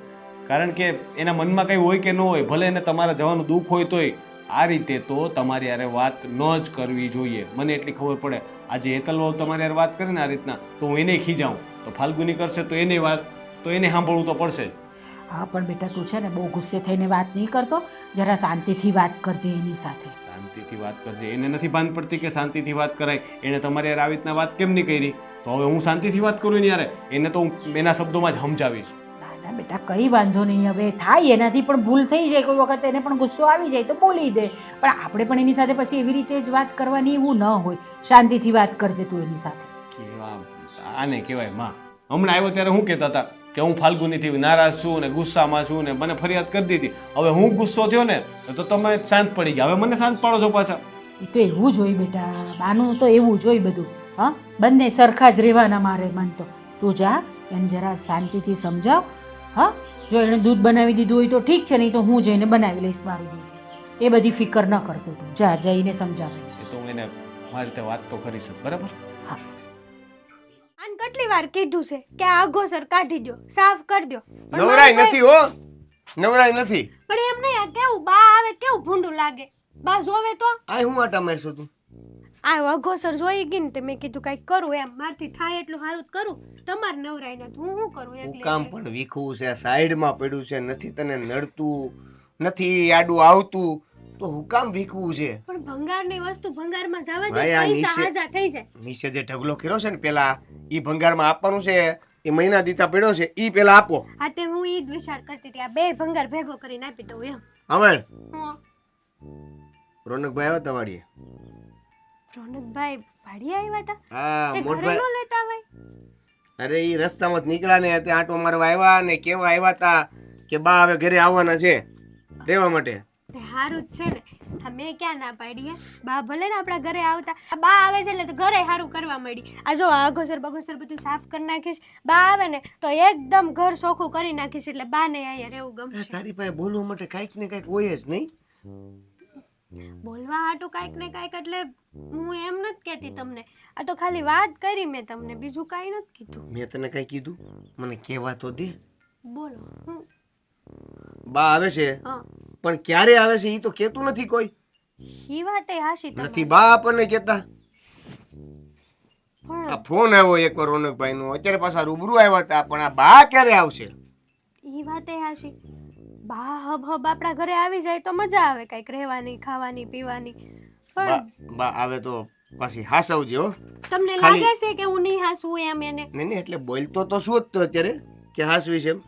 કારણ કે એના મનમાં કંઈ હોય કે ન હોય, ભલે એને તમારા જવાનું દુઃખ હોય તોય આ રીતે તો તમારી હારે વાત ન જ કરવી જોઈએ. મને એટલી ખબર પડે, આજે હેતલ વહુ તમારી હારે વાત કરે ને આ રીતના તો હું એને ખીજાઉં, તો ફાલ્ગુની કરશે તો એની વાત તો એને સાંભળવું તો પડશે જ. હા પણ બેટા તું છે ને બહુ ગુસ્સે થઈને વાત નહીં કરતો, જરા શાંતિથી વાત કરજે એની સાથે. શાંતિથી વાત કરજે. એને નથી ભાન પડતી કે શાંતિથી વાત કરાય. એને તમારી હારે આવી રીતના વાત કેમ નહીં કરી? તો હવે હું શાંતિથી વાત કરું ને યારે, એને તો હું એના શબ્દોમાં જ સમજાવીશ. ના ના બેટા કંઈ વાંધો નહીં. હવે થાય એનાથી પણ ભૂલ થઈ જાય, કોઈ વખત એને પણ ગુસ્સો આવી જાય તો બોલી દે, પણ આપણે પણ એની સાથે પછી એવી રીતે જ વાત કરવાની એવું ન હોય. શાંતિથી વાત કરજે તું એની સાથે. કેવા આને કહેવાય માં. હમણાં આવ્યો ત્યારે હું કહેતા હતા કે હું ફાલ્ગુનીથી નારાજ છું ને ગુસ્સામાં છું ને મને ફરિયાદ કરી દીધી. હવે હું ગુસ્સો થયો ને તો તમે શાંત પડી ગયા, હવે મને શાંત પાડો છો પાછા. એ તો એવું જ હોય બેટા, બાનું તો એવું જ હોય બધું. હા, બંને સરખા જ રહેવાના મારે મન તો. તું જા એને જરા શાંતિથી સમજાવ. હા, જો એણે દૂધ બનાવી દીધું હોય તો ઠીક છે, નહીં તો હું જઈને બનાવી લઈશ મારું દૂધ. એ બધી ફિકર ન કરતો તું, જા જઈને સમજાવ. એ તો હું એને મારી રીતે વાત તો કરી શકું, બરાબર? હા. આને કેટલી વાર કીધું છે કે આ અઘોસર કાઢી દો, સાફ કરી દો, પણ નવરાઈ મારે નથી હો, નવરાઈ નથી. પણ એમ નહીં, આ કેવું બા આવે કેવું ભૂંડું લાગે. બા જોવે તો આ હું આટા મારશું તું? આ અઘોસર જોઈ ગઈ ને તે મેં કીધું કઈક કરું, એમ મારથી થાય એટલું સારું જ કરું. તમારે નવરાઈ નથી, હું શું કરું હું એકલી કામ એકલી? પણ વીખવું છે, સાઈડમાં પડ્યું છે, નથી તને નડતું, નથી આડું આવતું, તો હું કામ વીખવું છે? પણ ભંગારની વસ્તુ ભંગારમાં જવા દે, ભાઈ, આ પૈસા નીચે- હાજા થઈ જાય. નીચે જે ઢગલો કર્યો છે ને પેલા, ઈ ભંગારમાં આપવાનું છે, એ મહિના દીતા પડ્યો છે, ઈ પેલા આપો. આ તે હું ઈ જ વિચાર કરતી હતી, આ બે ભંગાર ભેગો કરીને આપી દઉં એમ. હમણ હું રોનકભાઈ આવ્યા તમારી? રોનકભાઈ વાડી આવ્યા હતા, હા, તે ઘરે મોટભાઈ. ન લેતા હોય. અરે ઈ રસ્તામાં જ નીકળ્યા ને ત્યાં આંટો મારવા આવ્યા ને કેવા આવ્યા તા કે બા હવે ઘરે આવવાના છે રહેવા માટે. તે હારું જ છે ને, હા મેં ક્યાં ના પાડી હે બા ભલે ને આપણા ઘરે આવતા આ બા આવે છે એટલે તો ઘરે સારું કરવા મળી આ જો અગોસર બગોસર બધું સાફ કરી નાખીશ બા આવે ને તો એકદમ ઘર ચોખ્ખું કરી નાખીશ એટલે બા ને અહીંયા રહેવું ગમશે તારી પાસે બોલવા માટે કાંઈક ને કાંઈક હોય જ નહીં. બોલવા હાટું કાંઈક ને કાંઈક એટલે હું એમ નથી કહેતી તમને આ તો ખાલી વાત કરી મેં તમને બીજું કાંઈ નથી કીધું મેં તને કાંઈ કીધું? મને કહેવા તો દે. બોલો હું બા આવે છે હા પણ ક્યારે આવે છે એ તો કહેતું નથી કોઈ. ઈ વાત એ હાશી નથી તમારી બા આપણને કહેતા. પણ આ ફોન આવ્યો એકવાર રોનકભાઈ નો, અત્યારે પાછા રૂબરૂ આવ્યા હતા, પણ આ બા ક્યારે આવશે? ઈ વાત એ હાશી બા હબ હબ આપણા ઘરે આવી જાય તો મજા આવે કાંઈક રહેવાની ખાવાની પીવાની પણ બા આવે તો પાછી હાસવજે હો. તમને ખાલી- લાગે છે કે હું નહીં હાસું એમ એને નહીં એટલે બોલતો તો શું જ તો અત્યારે કે હાસવી છે એમ.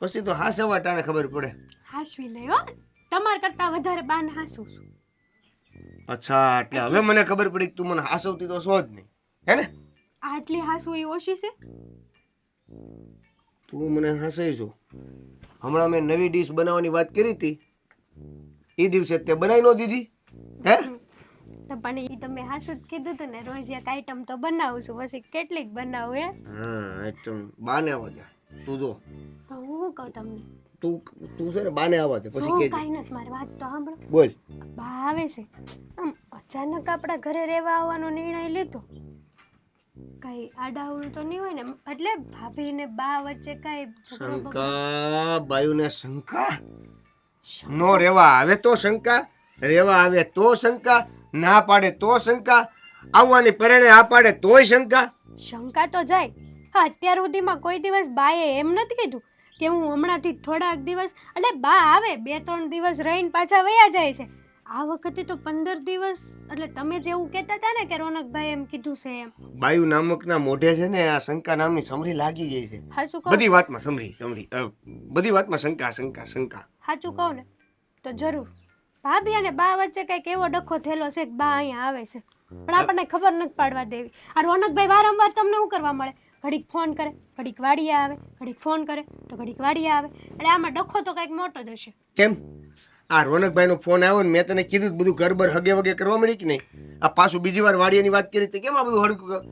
પછી તો હાસવા ટાણે ખબર પડે. હાસવી નહીં હો તમાર કરતા વધારે બાને હાસું છું અચ્છા એટલે હવે મને ખબર પડી કે તું મને હાસવતી તો છો જ નહીં, હે ને? આટલી હાસું એ ઓછી છે તું મને હાસઈ છો. હમણાં મેં નવી ડીશ બનાવવાની વાત કરી હતી, એ દિવસે તે બનાવી ન દીધી, હે? તો પણ ઈ તમે હાસું જ કીધું હતું ને રોજ એક આઈટમ તો બનાવું છું પછી કેટલીક બનાવું હે હા એકદમ બાને આવવા દે. તું જો તો હું શું કહું તમને તું છે ને બાને આવવા દે પછી જો કહેજે. કાંઈ નથી મારી વાત તો સાંભળો બોલ. બા આવે છે આમ અચાનક આપણા ઘરે રહેવા આવવાનો નિર્ણય લીધો કઈ આડાવડું તો નહીં હોય ને એટલે ભાભી ને બા વચ્ચે કઈ ઝઘડો બગડો? શંકા બાયુને શંકા નો રેવા આવે તો શંકા, રેવા આવે તો શંકા, ના પાડે તો શંકા, આવવાની પરણે આ પાડે તોય શંકા. શંકા તો જાય હા અત્યાર સુધીમાં કોઈ દિવસ બાએ એમ નથી કીધું કે હું હમણાંથી થોડાક દિવસ એટલે બા આવે 2-3 દિવસ રહીને પાછા વયા જાય છે આ વખતે તો 15 દિવસ એટલે તમે જેવું કહેતા હતા ને કે રોનકભાઈ એમ કીધું છે એમ બાયુ નામકના મોઢે છે ને આ શંકા નામની સમરી લાગી ગઈ છે. હાચું કહું બધી વાતમાં બધી વાતમાં શંકા શંકા શંકા. સાચું કહું ને તો જરૂર ભાભી અને બા વચ્ચે કંઈક એવો ડખો થયેલો છે કે બા અહીંયા આવે છે પણ આપણને ખબર નથી પાડવા દેવી આ રોનકભાઈ વારંવાર તમને શું કરવા મળે ઘડીક ફોન કરે ઘડીક વાડીએ આવે ઘડીક ફોન કરે તો ઘડીક વાડીએ આવે એટલે આમાં ડખો તો કંઈક મોટો જ હશે કેમ આ રોનકભાઈનો ફોન આવ્યો ને મેં તને કીધું જ બધું ગરબર હગે વગે કરવા મળી કે નહીં? આ પાછું બીજી વાર વાડિયાની વાત કરી તે કેમ આ બધું હરકું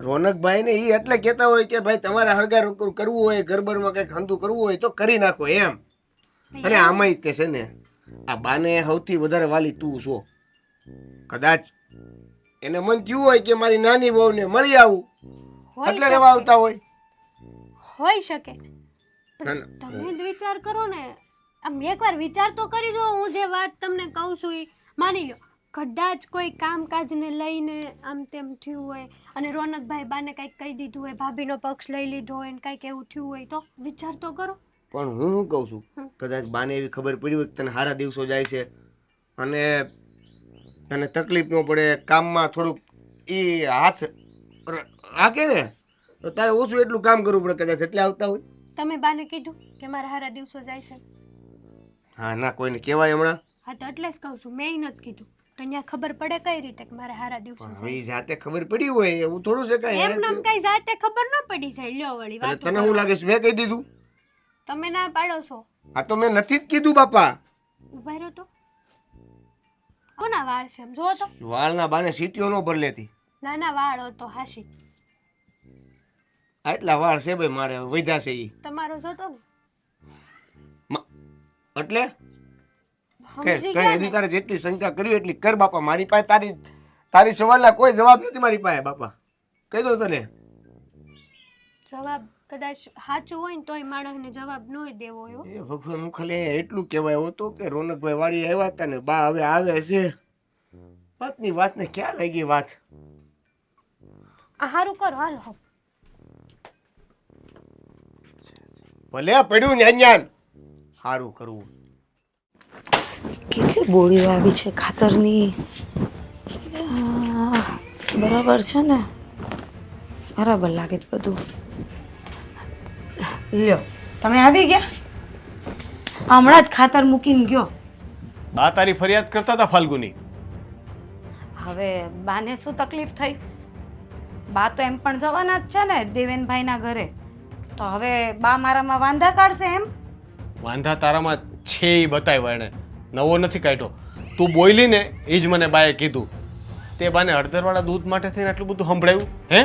રોનકભાઈ ને એ એટલે કહેતા હોય કે ભાઈ તમારે હરગાર કરવું હોય ગરબરમાં કંઈક હંધું કરવું હોય તો કરી નાખો એમ. અને આમાંય તે છે ને આ બાને સૌથી વધારે વાલી તું છો. કદાચ એને મન થયું હોય કે મારી નાની વહુને મળી આવું હોઈ એટલે રહેવા આવતા હોય. હોઈ શકે ના, ના. તમે જ વિચાર કરો ને આમ એકવાર વિચાર તો કરી જો હું જે વાત તમને કહું છું એ માની લો કદાચ કોઈ કામકાજને લઈને આમ તેમ થયું હોય અને રોનકભાઈ બાને કંઈક કહી દીધું હોય ભાભીનો પક્ષ લઈ લીધો હોય ને કંઈક એવું થયું હોય તો વિચાર તો કરો પણ હું શું કહું છું કદાચ બાને એવી ખબર પડી હોય કે તને સારા દિવસો જાય છે અને તને તકલીફ ન પડે કામમાં થોડુંક એ હાથ હાકે ને તો તારે ઓછું એટલું કામ કરવું પડે કદાચ એટલે આવતા હોય. તમે બાને કીધું કે મારા હારા દિવસો જાય છે હા ના કોઈને કહેવાય હમણાં. હા તો એટલે જ કહું છું મેં નથી કીધું તો અહીંયા ખબર પડે કઈ રીતે કે મારા હારા દિવસો પણ હવે જાય ઈ જાતે ખબર પડી હોય એવું થોડું છે છે. એમ નામ કાંઈ. કઈ જાતે ખબર ન પડી જાય લ્યો વળી એટલે વાતો તને કરો. શું લાગે છે મેં કહી દીધું? તમે ના પાડો છો આ તો મેં નથી જ કીધું બાપા. ઉભા રહ્યો તો કોના વાળ છે એમ જો તો વાળના બાને સીટીઓ ન ભર લેતી. નાના વાળ હતો હાશી આટલા વાળ છે ભાઈ મારે વધ્યા છે ઈ. તમારો જોતો ને એટલે સમજી કઈ ગયા હજી ને તારે જેટલી શંકા કરવી એટલી કર બાપા. મારી પાસે તારી સવાલના કોઈ જવાબ નથી મારી પાસે બાપા. કહી દઉં તને. જવાબ કદાચ સાચું હોય ને તોય માણસને જવાબ ન દેવો એવો એ ભગવાન હું ખાલી એટલું કહેવાય હતો કે રોનકભાઈ વાડી આવ્યા હતા ને બા હવે આવે છે. વાતની વાતને ક્યાં લઈ ગઈ વાત? આ હારું કરો હાલો હો. ભલે પડ્યું ને અંજાન સારું કરવું. કેટલી બોળીઓ આવી છે ખાતરની બરાબર છે ને બરાબર લાગે છે બધું લ્યો તમે આવી ગયા હમણાં જ ખાતર મૂકીને ગયો બા તારી ફરિયાદ કરતા હતા ફાલ્ગુની. હવે બાને શું તકલીફ થઈ બા તો એમ પણ જવાના જ છે ને દેવેનભાઈના ઘરે તો હવે બા મારામાં વાંધા કાઢશે એમ વાંધા તારામાં છે એ બતાવ્યા એણે, નવો નથી કાઢ્યો. તું બોલી ને એ જ મને બાએ કીધું. તે બાને હળદરવાળા દૂધ માટે થઈને આટલું બધું સંભળાયું હે?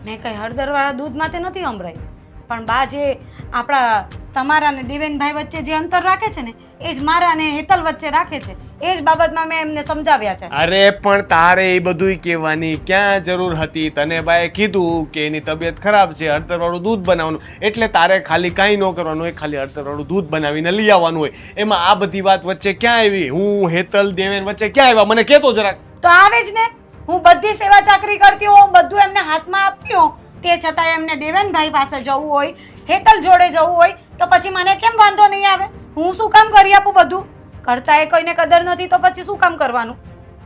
મેં કંઈ હળદરવાળા દૂધ માટે નથી સંભળાયું, પણ બા જે આપણા તમારા ને દેવેનભાઈ વચ્ચે જે અંતર રાખે છે ને એ જ મારા અને હેતલ વચ્ચે રાખે છે. એ જ બાબતમાં મેં એમને સમજાવ્યા છે. અરે પણ તારે એ બધુંય કહેવાની ક્યાં જરૂર હતી? તને બાએ કીધું કે એની તબિયત ખરાબ છે, હળદરવાળું દૂધ બનાવવાનું, એટલે તારે ખાલી કાંઈ ન કરવાનું હોય, ખાલી હળદરવાળું દૂધ બનાવીને લઈ આવવાનું હોય. એમાં આ બધી વાત વચ્ચે ક્યાં આવી? હું હેતલ દેવેન વચ્ચે ક્યાં આવ્યા? મને કહેતો જરાક. તો આવે જ ને, હું બધી સેવા ચાકરી કરતી હોઉં, બધું એમને હાથમાં આપતી હોઉં, તે છતાં એમને દેવેનભાઈ પાસે જવું હોય, હેતલ જોડે જવું હોય તો પછી મને કેમ વાંધો નહીં આવે? હું શું કામ કરી આપું બધું? કરતા એ કોઈને કદર નથી તો પછી શું કામ કરવાનું?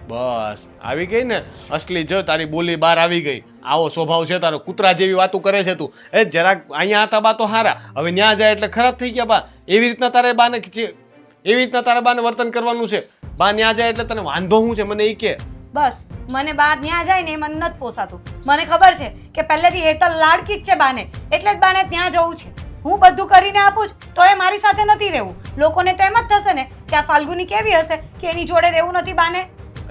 બસ આવી ગઈ ને અસલી. જો તારી બોલી બહાર આવી ગઈ. આવો સ્વભાવ છે તારો, કૂતરા જેવી વાતો કરે છે તું. એ જરાક અહીંયા હતા બા તો હારા, હવે ન્યા જાય એટલે ખરાબ થઈ ગયા બા. એવી રીતના તારે બાને વર્તન કરવાનું છે. બા ન્યા જાય એટલે તને વાંધો શું છે મને એ કે? બસ મને બા ત્યાં જાય ને એ મને નથી પોસાતું. મને ખબર છે કે પહેલેથી હેતલ લાડકી જ છે બાને, એટલે જ બાને ત્યાં જવું છે. હું બધું કરીને આપું છું તો એ મારી સાથે નથી રહેવું. લોકોને તો એમ જ થશે ને કે આ ફાલ્ગુની કેવી હશે કે એની જોડે રહેવું નથી બાને.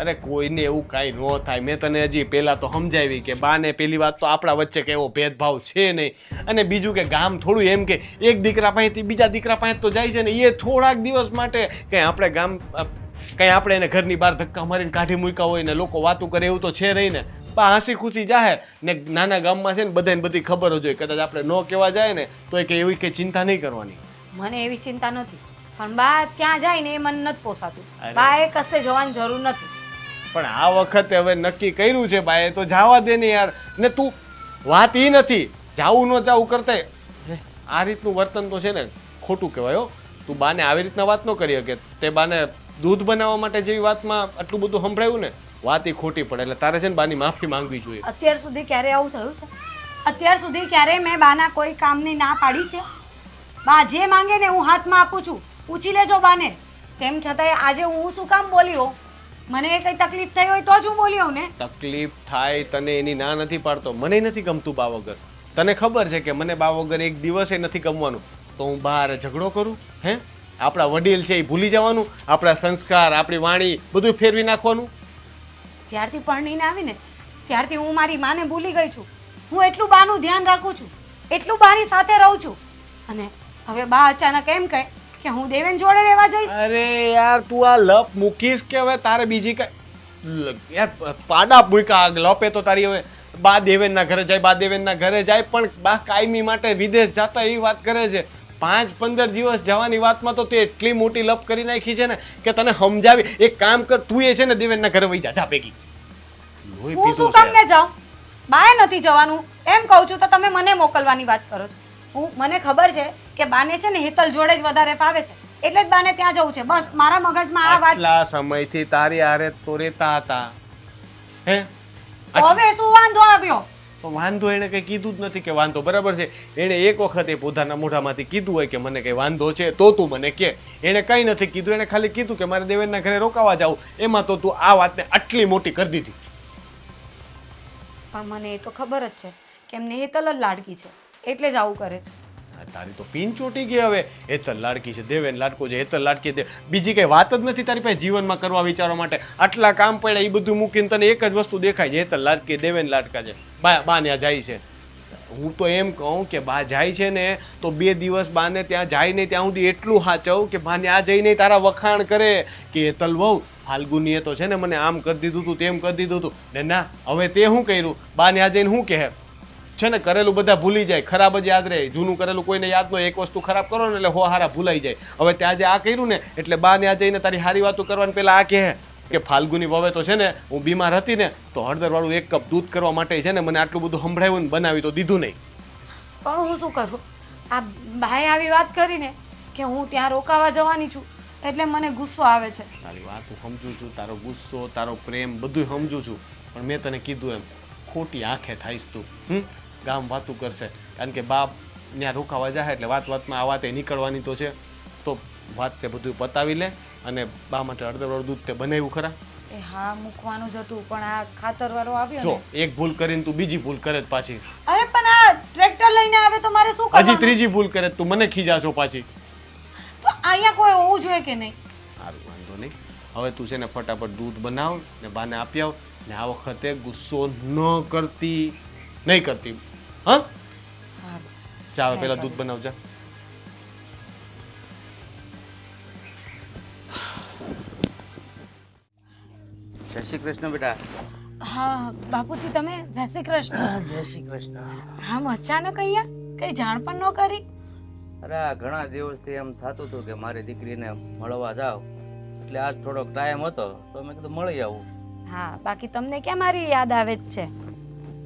અરે કોઈને એવું કાંઈ ન થાય. મેં તને હજી પહેલાં તો સમજાવી કે બાને પેલી વાત તો આપણા વચ્ચે કે એવો ભેદભાવ છે નહીં. અને બીજું કે ગામ થોડું એમ કે એક દીકરા પાસેથી બીજા દીકરા પાસે તો જાય છે ને, એ થોડાક દિવસ માટે કંઈ આપણે આપણે એને ઘરની બહાર ધક્કા મારીને કાઢી મૂક્યા હોય ને લોકો વાતું કરે એવું તો છે રહી ને. બા હસી ખુશી જાહે ને નાના ગામમાં છે ને બધાને બધી ખબર જ હોય. કદાચ આપણે ન કહેવા જાય ને તો એ એવી કંઈ ચિંતા નહીં કરવાની. મને એવી ચિંતા નથી, પણ બા ત્યાં જાય ને એ મને નથી પોસાતું. બા એ કશે જવાની જરૂર નથી. પણ આ વખતે હવે નક્કી કર્યું છે બાએ તો જવા દે ને યાર. ને તું વાત એ નથી જાવું ન જાવું કરતા આ રીતનું વર્તન તો છે ને ખોટું કહેવાય હો. તું બાને આવી રીતના વાત ન કરી શકે. તે બાને દૂધ બનાવવા માટે જેવી વાતમાં આટલું બધું સંભળાયું ને, વાત એ ખોટી પડે. એટલે તારે છે ને બાની માફી માંગવી જોઈએ. અત્યાર સુધી ક્યારે આવું થયું છે? અત્યાર સુધી ક્યારે મેં બાના કોઈ કામની ના પાડી છે? બા જે માંગે ને હું હાથમાં આપું છું. પૂછી લેજો બાને. તેમ છતાંય આજે હું શું કામ બોલી હોઉં? મને કઈ તકલીફ થઈ હોય તો જ હું બોલી હોઉં ને. તકલીફ થાય તને એની ના નથી પાડતો. મને નથી ગમતું બા વગર. તને ખબર છે કે મને બા વગર એક દિવસે નથી ગમવાનું. તો હું બહાર ઝઘડો કરું? હે? આપણા વડીલ છે એ ભૂલી જવાનું? આપણા સંસ્કાર, આપણી વાણી બધું ફેરવી નાખવાનું? જ્યારથી પરણીને આવીને ત્યારથી હું મારી માને ભૂલી ગઈ છું. હું એટલું બાનું ધ્યાન રાખું છું, એટલું બાની સાથે રહું છું, અને હવે બા અચાનક એમ કહે કે હું દેવેન જોડે રહેવા જઈશ. અરે યાર તું આ લપ મૂકીશ કે હવે તારે બીજી કઈ યાર પાડા મૂક્યા? લપે તો તારી હવે બા દેવેનના ઘરે જાય, બા દેવેનના ઘરે જાય, પણ બા કાયમી માટે વિદેશ જતા એવી વાત કરે છે. 5-15 દિવસ જવાની વાતમાં તો તે એટલી મોટી લપ કરી નાખી છે ને કે તને સમજાવી. એક કામ કર, તું એ છે ને દેવેનના ઘરે વહી જા ભેગી. હું શું કામ ને જાઉં? બાએ નથી જવાનું એમ કહું છું તો તમે મને મોકલવાની વાત કરો છો. મને ખબર છે કે બાને છે ને હેતલ જોડે જ વધારે ફાવે છે, એટલે જ બાને ત્યાં જવું છે. બસ મારા મગજમાં આ વાત. આટલા સમયથી તારી હારે તો રહેતા હતા હે, તો હવે શું વાંધો આવ્યો? તો વાંધો એને કંઈ કીધું જ નથી કે વાંધો. બરાબર છે, એણે એક વખત એ પોતાના મોઢામાંથી કીધું હોય કે મને કંઈ વાંધો છે તો તું મને કે. એણે કંઈ નથી કીધું. એણે ખાલી કીધું કે મારે દેવેનના ઘરે રોકાવા જાવું. એમાં તો તું આ વાતને આટલી મોટી કરી દીધી. પણ મને એ તો ખબર જ છે કે એમને હેતલ જ લાડકી છે, એટલે જ આવું કરે છે. તારી તો પીન ચોટી ગઈ હવે. હેતલ લાડકી છે, દેવેન લાડકો છે, હેતલ લાડકી છે, બીજી કઈ વાત જ નથી તારી પાસે જીવનમાં કરવા વિચારવા માટે. આટલા કામ પડ્યા એ બધું મૂકીને તને એક જ વસ્તુ દેખાય છે, હેતલ લાડકી, દેવેન લાડકા છે. બા ત્યાં જાય છે. હું તો એમ કહું કે બા જાય છે ને તો 2 દિવસ બાને ત્યાં જાય નહીં ત્યાં સુધી એટલું સાચવ કે બાને આ જઈને તારા વખાણ કરે કે હેતલ વહુ ફાલ્ગુનીએ તો છે ને મને આમ કરી દીધું તું, તેમ કરી દીધું તું ને. ના, હવે તે શું કર્યું? બાને આ જઈને શું કહે છે ને કરેલું બધા ભૂલી જાય, ખરાબ જ યાદ રહે. જૂનું કરેલું કોઈને યાદ ન હોય. એક વસ્તુ ખરાબ કરો ને એટલે હો હારા ભૂલાઈ જાય. હવે ત્યાં જે આ કર્યું ને એટલે બાને આ જઈને તારી હારી વાતો કરવાની પહેલાં આ કહે કે ફાલ્ગુની વવે તો છે ને હું બીમાર હતી ને તો હળદરવાળું 1 કપ દૂધ કરવા માટે છે ને મને આટલું બધું સંભળાવ્યું ને બનાવી તો દીધું નહીં. પણ હું શું કરું? આ ભાઈ આવી વાત કરીને કે હું ત્યાં રોકાવા જવાની છું એટલે મને ગુસ્સો આવે છે. તારી વાત હું સમજુ છું, તારો ગુસ્સો, તારો પ્રેમ બધું સમજુ છું, પણ મેં તને કીધું એમ ખોટી આંખે થાઈશ તું. ગામ વાતું કરશે કારણ કે બાપ ત્યાં રોકાવા જાય એટલે વાતમાં આ વાતે નીકળવાની તો છે. તો વાત તે બધું પતાવી લે અને બા માટે હળદરવાળું દૂધ તે બનાવ્યું ખરા? એ હા મૂકવાનું જ હતું, પણ આ ખાતરવાળો આવ્યો જો ને. એક ભૂલ કરીને તું બીજી ભૂલ કરે જ પાછી. અરે પણ આ ટ્રેક્ટર લઈને આવે તો મારે શું કરવાનું? હજી ત્રીજી ભૂલ કરે તું મને ખીજાશો પાછી. તો અહીંયા કોઈ હોવું જોઈએ કે નહીં? સારું વાંધો નહીં, હવે તું છે ને ફટાફટ દૂધ બનાવ ને બાને આપી આવ ને આ વખતે ગુસ્સો ન કરતી નહીં કરતી હા હા ચા હવે પહેલાં દૂધ બનાવજા. જય શ્રી કૃષ્ણ બેટા. હા બાપુજી તમે જય શ્રી કૃષ્ણ. જય શ્રી કૃષ્ણ. આમ અચાનક અહીંયા કઈ જાણ પણ ન કરી? અરે આ ઘણા દિવસથી એમ થતું હતું કે મારી દીકરીને મળવા જાવ, એટલે આજ થોડોક ટાઈમ હતો તો મેં કીધું મળી આવું. હા બાકી તમને ક્યાં મારી યાદ આવે જ છે?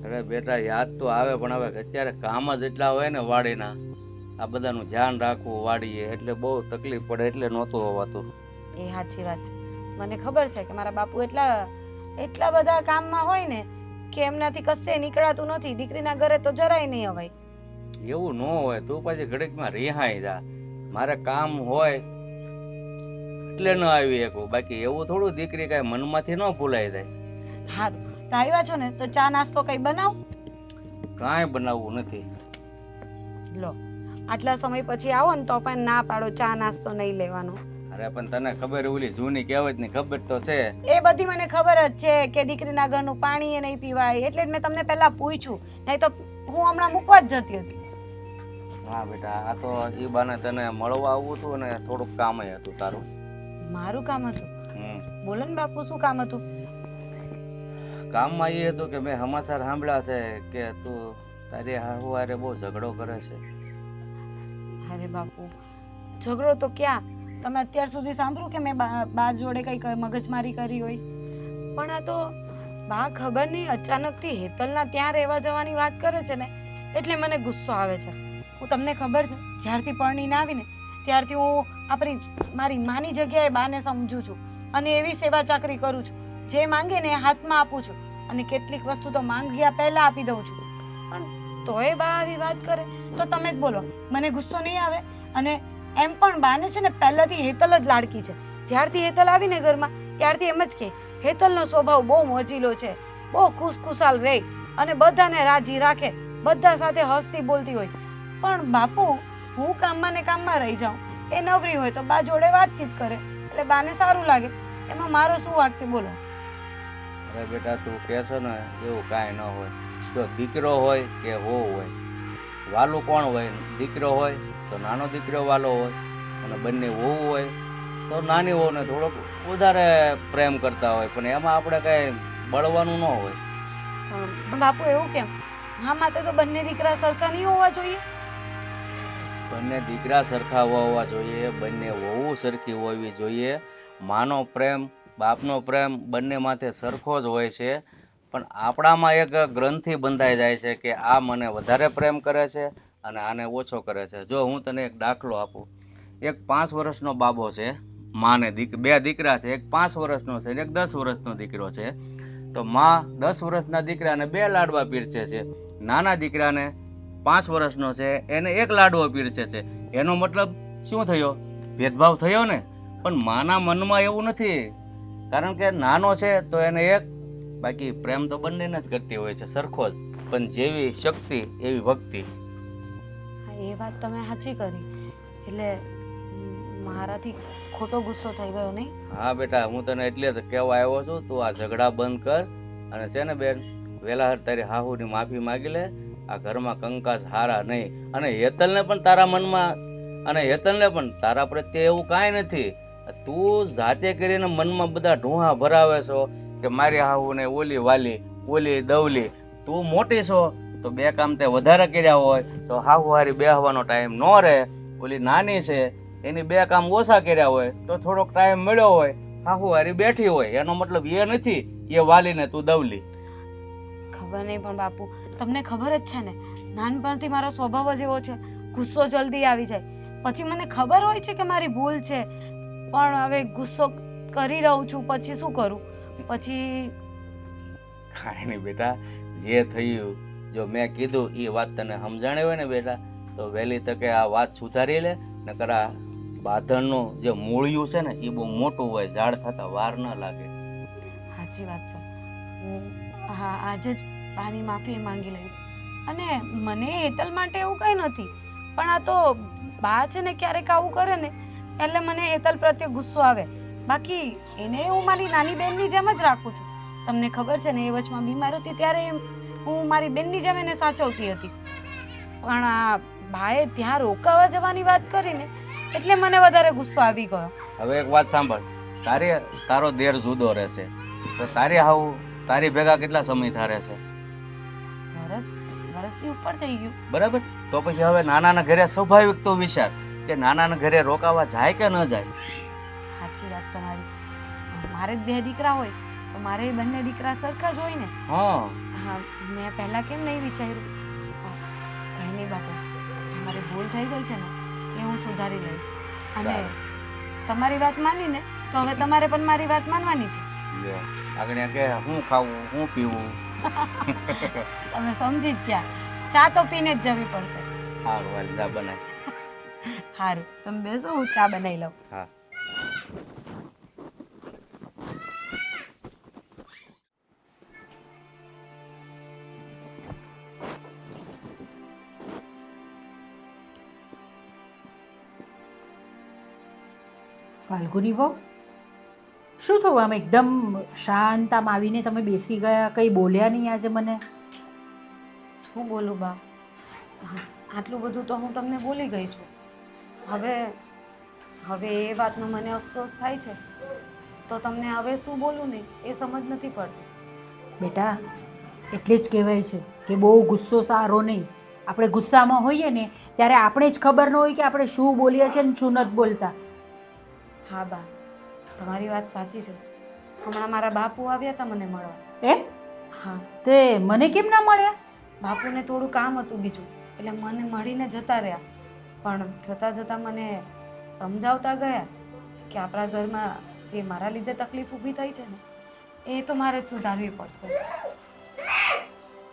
અરે બેટા યાદ તો આવે પણ હવે અત્યારે કામ જ એટલા હોય ને વાડીના, આ બધાનું ધ્યાન રાખવું વાડીએ એટલે બહુ તકલીફ પડે એટલે નહોતું હોવાતું. એ સાચી વાત છે. મને ખબર છે કે મારા બાપુ એટલા બધા કામમાં હોય ને કે એમનાથી કશે નીકળાતું નથી. દીકરીના ઘરે તો જરાય નહીં અવાય. એવું ન હોય તું પાછી ઘડીકમાં રિહાઈ જા. મારે કામ હોય એટલે ન આવી શકું, બાકી એવું થોડું દીકરી કાંઈ મનમાંથી ન ભૂલાઈ જાય. સારું તો આવ્યા છો ને તો ચા નાસ્તો કઈ બનાવ. કાંઈ બનાવવું નથી. લો આટલા સમય પછી આવો ને તો પણ ના પાડો ચા નાસ્તો નહીં લેવાનો. અરે પણ તને ખબર ઓલી જૂની કહેવત ની ખબર તો છે. એ બધી મને ખબર જ છે કે દીકરીના ઘરનું પાણી એ નહીં પીવાય, એટલે જ મેં તમને પહેલા પૂછ્યું, નહીં તો હું હમણાં મૂકવા જ જતી હતી. હા બેટા આ તો ઈ બાને તને મળવા આવવું હતું ને થોડુંક કામ હતું તારું. મારું કામ હતું? બોલો ને બાપુ શું કામ હતું? કામમાં એ હતું કે મેં સમાચાર સાંભળ્યા છે કે તું તારી હારે બહુ ઝઘડો કરે છે. અરે બાપુ ઝઘડો તો ક્યાં, તમે અત્યાર સુધી સાંભળ્યું કે મેં બા જોડે કંઈક મગજમારી કરી હોય? પણ આ તો બા ખબર નહીં અચાનકથી હેતલના ત્યાં રહેવા જવાની વાત કરે છે ને એટલે મને ગુસ્સો આવે છે. હું તમને ખબર છે જ્યારથી પરણીને આવીને ત્યારથી હું મારી માની જગ્યાએ બાને સમજું છું અને એવી સેવા ચાકરી કરું છું, જે માંગે ને એ હાથમાં આપું છું અને કેટલીક વસ્તુ તો માંગ્યા પહેલા આપી દઉં છું. પણ તોય બા આવી વાત કરે તો તમે જ બોલો, મને ગુસ્સો નહીં આવે? અને એમ પણ બાને છે ને પહેલાથી હેતલ જ લાડકી છે. જ્યારથી હેતલ આવીને ઘરમાં ત્યારથી એમ જ કે હેતલનો સ્વભાવ બહુ મોજીલો છે, બહુ ખુશખુશાલ રહે અને બધાને રાજી રાખે, બધા સાથે હસતી બોલતી હોય. પણ બાપુ હું કામમાં ને કામમાં રહી જાઉં, એ નવરી હોય તો બા જોડે વાતચીત કરે એટલે બાને સારું લાગે. એમાં મારો શું વાંક છે બોલો? અરે બેટા તું કહેશો ને એવું કાંઈ ન હોય. જો દીકરો હોય કે વહુ હોય, વાલું કોણ હોય? દીકરો હોય તો નાનો દીકરો વાલો હોય, અને બંને વહુ હોય તો નાની વહુને થોડોક વધારે પ્રેમ કરતા હોય, પણ એમાં આપણે કાંઈ બળવાનું ન હોય. પણ બાપુ એવું કેમ? હા માટે તો બંને દીકરા સરખા નહીં હોવા જોઈએ? બંને દીકરા સરખા હોવા જોઈએ, બંને વહુ સરખી હોવી જોઈએ. માનો પ્રેમ બાપનો પ્રેમ બંને માથે સરખો જ હોય છે, પણ આપણામાં એક ગ્રંથિ બંધાઈ જાય છે કે આ મને વધારે પ્રેમ કરે છે અને આને ઓછો કરે છે. જો હું તને એક દાખલો આપું. એક 5 વર્ષનો બાબો છે, માને બે દીકરા છે, એક 5 વર્ષનો છે ને એક 10 વર્ષનો દીકરો છે. તો માં 10 વર્ષના દીકરાને 2 લાડવા પીરસે છે, નાના દીકરાને 5 વર્ષનો છે એને 1 લાડવો પીરસે છે. એનો મતલબ શું થયો? ભેદભાવ થયો ને. પણ માના મનમાં એવું નથી, કારણ કે નાનો છે તો એને 1, બાકી પ્રેમ તો બંનેને જ કરતી હોય છે સરખો જ, પણ જેવી શક્તિ એવી ભક્તિ. હા એ વાત તમે સાચી કરી. એટલે મારાથી ખોટો ગુસ્સો થઈ ગયો નહીં? હા બેટા હું તને એટલે જ કહેવા આવ્યો છું, તું આ ઝઘડા બંધ કર અને છે ને બેન વહેલા તારી હાહુની માફી માગી લે. આ ઘરમાં કંકાસ હારા નહીં. અને હેતલને પણ તારા મનમાં અને હેતલને પણ તારા પ્રત્યે એવું કાંઈ નથી. તું જાતે કરીને મનમાં બધા ઢોંહા ભરાવે છો કે મારી હાહુને ઓલી વાલી ઓલી દવલી. તું મોટી છો તો 2 કામ તે વધારે કર્યા હોય તો હાહુ હારી બેહવાનો ટાઈમ ન રહે. ઓલી નાની છે એની 2 કામ ઓછા કર્યા હોય તો થોડોક ટાઈમ મળ્યો હોય, હાહુ હારી બેઠી હોય. એનો મતલબ એ નથી એ વાલીને તું દવલી. ખબર નહીં પણ બાપુ તમને ખબર જ છે ને નાનપણથી મારો સ્વભાવ જ એવો છે, ગુસ્સો જલ્દી આવી જાય. પછી મને ખબર હોય છે કે મારી ભૂલ છે, પણ હવે ગુસ્સો કરી રહું છું, પછી શું કરું? પછી કાંઈ નહીં બેટા, જે થયું જો મેં કીધું એ વાત તને સમજાણી હોય ને બેટા તો વહેલી તકે આ વાત સુધારી લે. નકર આ બાંધણનું જે મૂળિયું છે ને એ બહુ મોટું હોય, ઝાડ થતા વાર ન લાગે. સાચી વાત છે. હું આજે જ બાની માફી માંગી લઈશ. અને મને હેતલ માટે એવું કંઈ નથી, પણ આ તો બા છે ને ક્યારેક આવું કરે ને એટલે મને હેતલ પ્રત્યે ગુસ્સો આવે. બાકી એને હું મારી નાની બહેનની જેમ જ રાખું છું. તમને ખબર છે ને, એ વચમાં બીમાર હતી ત્યારે હું મારી બહેનની જેમ એને સાચવતી હતી. પણ આ ભાઈએ ત્યાં રોકાવા જવાની વાત કરીને એટલે મને વધારે ગુસ્સો આવી ગયો. હવે એક વાત સાંભળ, તારો દેર જુદો રહેશે તો તારી ભેગા કેટલા સમય થારે છે? વરસથી ઉપર થઈ ગયું. બરાબર, તો પછી હવે નાનાના ઘરે સ્વાભાવિક તો વિચાર કે નાનાના ઘરે રોકાવા જાય કે ન જાય. સાચી વાત તમારી. મારે જ 2 દીકરા હોય તો મારે બંને દીકરા સરખા જ હોય ને. હા, હા, મેં પહેલા કેમ નહીં વિચાર્યું? કાંઈ નહીં બાપુ, મારી ભૂલ થઈ ગઈ છે ને એ હું સુધારી લઈશ. અને સારું. તમારી વાત માનીને તો હવે તમારે પણ મારી વાત માનવાની છે. લ્યો, આગળ કે હું ખાવું હું પીવું. તમે સમજી જ ગયા, ચા તો પીને જ જવી પડશે. સારું, હાલ જા બનાય. સારું, તમે બેસો, હું ચા બનાવી લઉં. હા. ફાલ્ગુની વહુ, શું થયું? આમ એકદમ શાંત આમ આવીને તમે બેસી ગયા, કંઈ બોલ્યા નહીં આજે મને? શું બોલું બા, આટલું બધું તો હું તમને બોલી ગઈ છું. હવે એ વાતનો મને અફસોસ થાય છે તો તમને હવે શું બોલું નહીં એ સમજ નથી પડતી. બેટા, એટલે જ કહેવાય છે કે બહુ ગુસ્સો સારો નહીં. આપણે ગુસ્સામાં હોઈએ ને ત્યારે આપણે જ ખબર ન હોય કે આપણે શું બોલીએ છીએ ને શું નથી બોલતા. હા બા, તમારી વાત સાચી છે. હમણાં મારા બાપુ આવ્યા હતા મને મળવા. એમ? હા, તે મને કેમ ના મળ્યા? બાપુને થોડું કામ હતું બીજું, એટલે મને મળીને જતા રહ્યા. પણ જતાં જતાં મને સમજાવતા ગયા કે આપણા ઘરમાં જે મારા લીધે તકલીફ ઊભી થઈ છે ને એ તો મારે જ સુધારવી પડશે.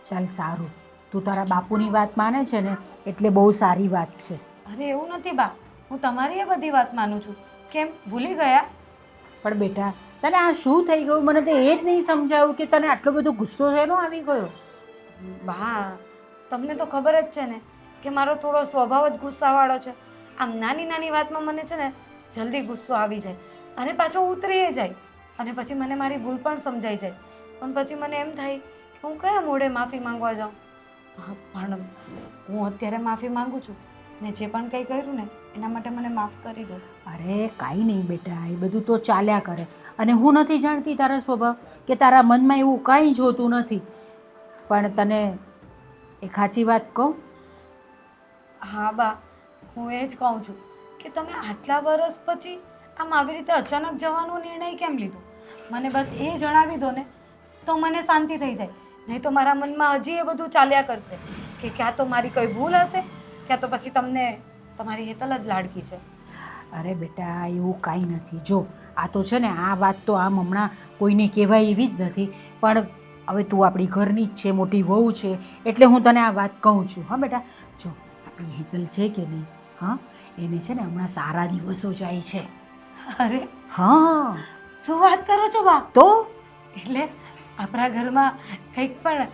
ચાલ સારું, તું તારા બાપુની વાત માને છે ને એટલે બહુ સારી વાત છે. અરે એવું નથી બા, હું તમારી એ બધી વાત માનું છું. કેમ ભૂલી ગયા? પણ બેટા, તને આ શું થઈ ગયું? મને તો એ જ નહીં સમજાયું કે તને આટલો બધો ગુસ્સો શેનો આવી ગયો? બા, તમને તો ખબર જ છે ને કે મારો થોડો સ્વભાવ જ ગુસ્સાવાળો છે. આમ નાની નાની વાતમાં મને છે ને જલ્દી ગુસ્સો આવી જાય અને પાછો ઉતરી જાય અને પછી મને મારી ભૂલ પણ સમજાઈ જાય. પણ પછી મને એમ થાય કે હું કયા મોઢે માફી માંગવા જાઉં. પણ હું અત્યારે માફી માંગુ છું. મેં જે પણ કંઈ કર્યું ને એના માટે મને માફ કરી દો. અરે કાંઈ નહીં બેટા, એ બધું તો ચાલ્યા કરે. અને હું નથી જાણતી તારો સ્વભાવ કે તારા મનમાં એવું કાંઈ જ હોતું નથી. પણ તને એક સાચી વાત કહું? હા બા, હું એ જ કહું છું કે તમે આટલા વર્ષ પછી આમ આવી રીતે અચાનક જવાનો નિર્ણય કેમ લીધો? મને બસ એ જણાવી દો ને તો મને શાંતિ થઈ જાય. નહીં તો મારા મનમાં હજી એ બધું ચાલ્યા કરશે કે ક્યાં તો મારી કોઈ ભૂલ હશે, ક્યાં તો પછી તમને તમારી હેતલ જ લાડકી છે. અરે બેટા, એવું કાંઈ નથી. જો આ તો છે ને, આ વાત તો આમ હમણાં કોઈને કહેવાય એવી જ નથી. પણ હવે તું આપણી ઘરની જ છે, મોટી વહુ છે, એટલે હું તને આ વાત કહું છું. હા બેટા, જો આપણી હેતલ છે કે નહીં, હા, એને છે ને હમણાં સારા દિવસો જાય છે. અરે હા, શું વાત કરો છો બા? તો એટલે આપણા ઘરમાં કંઈક પણ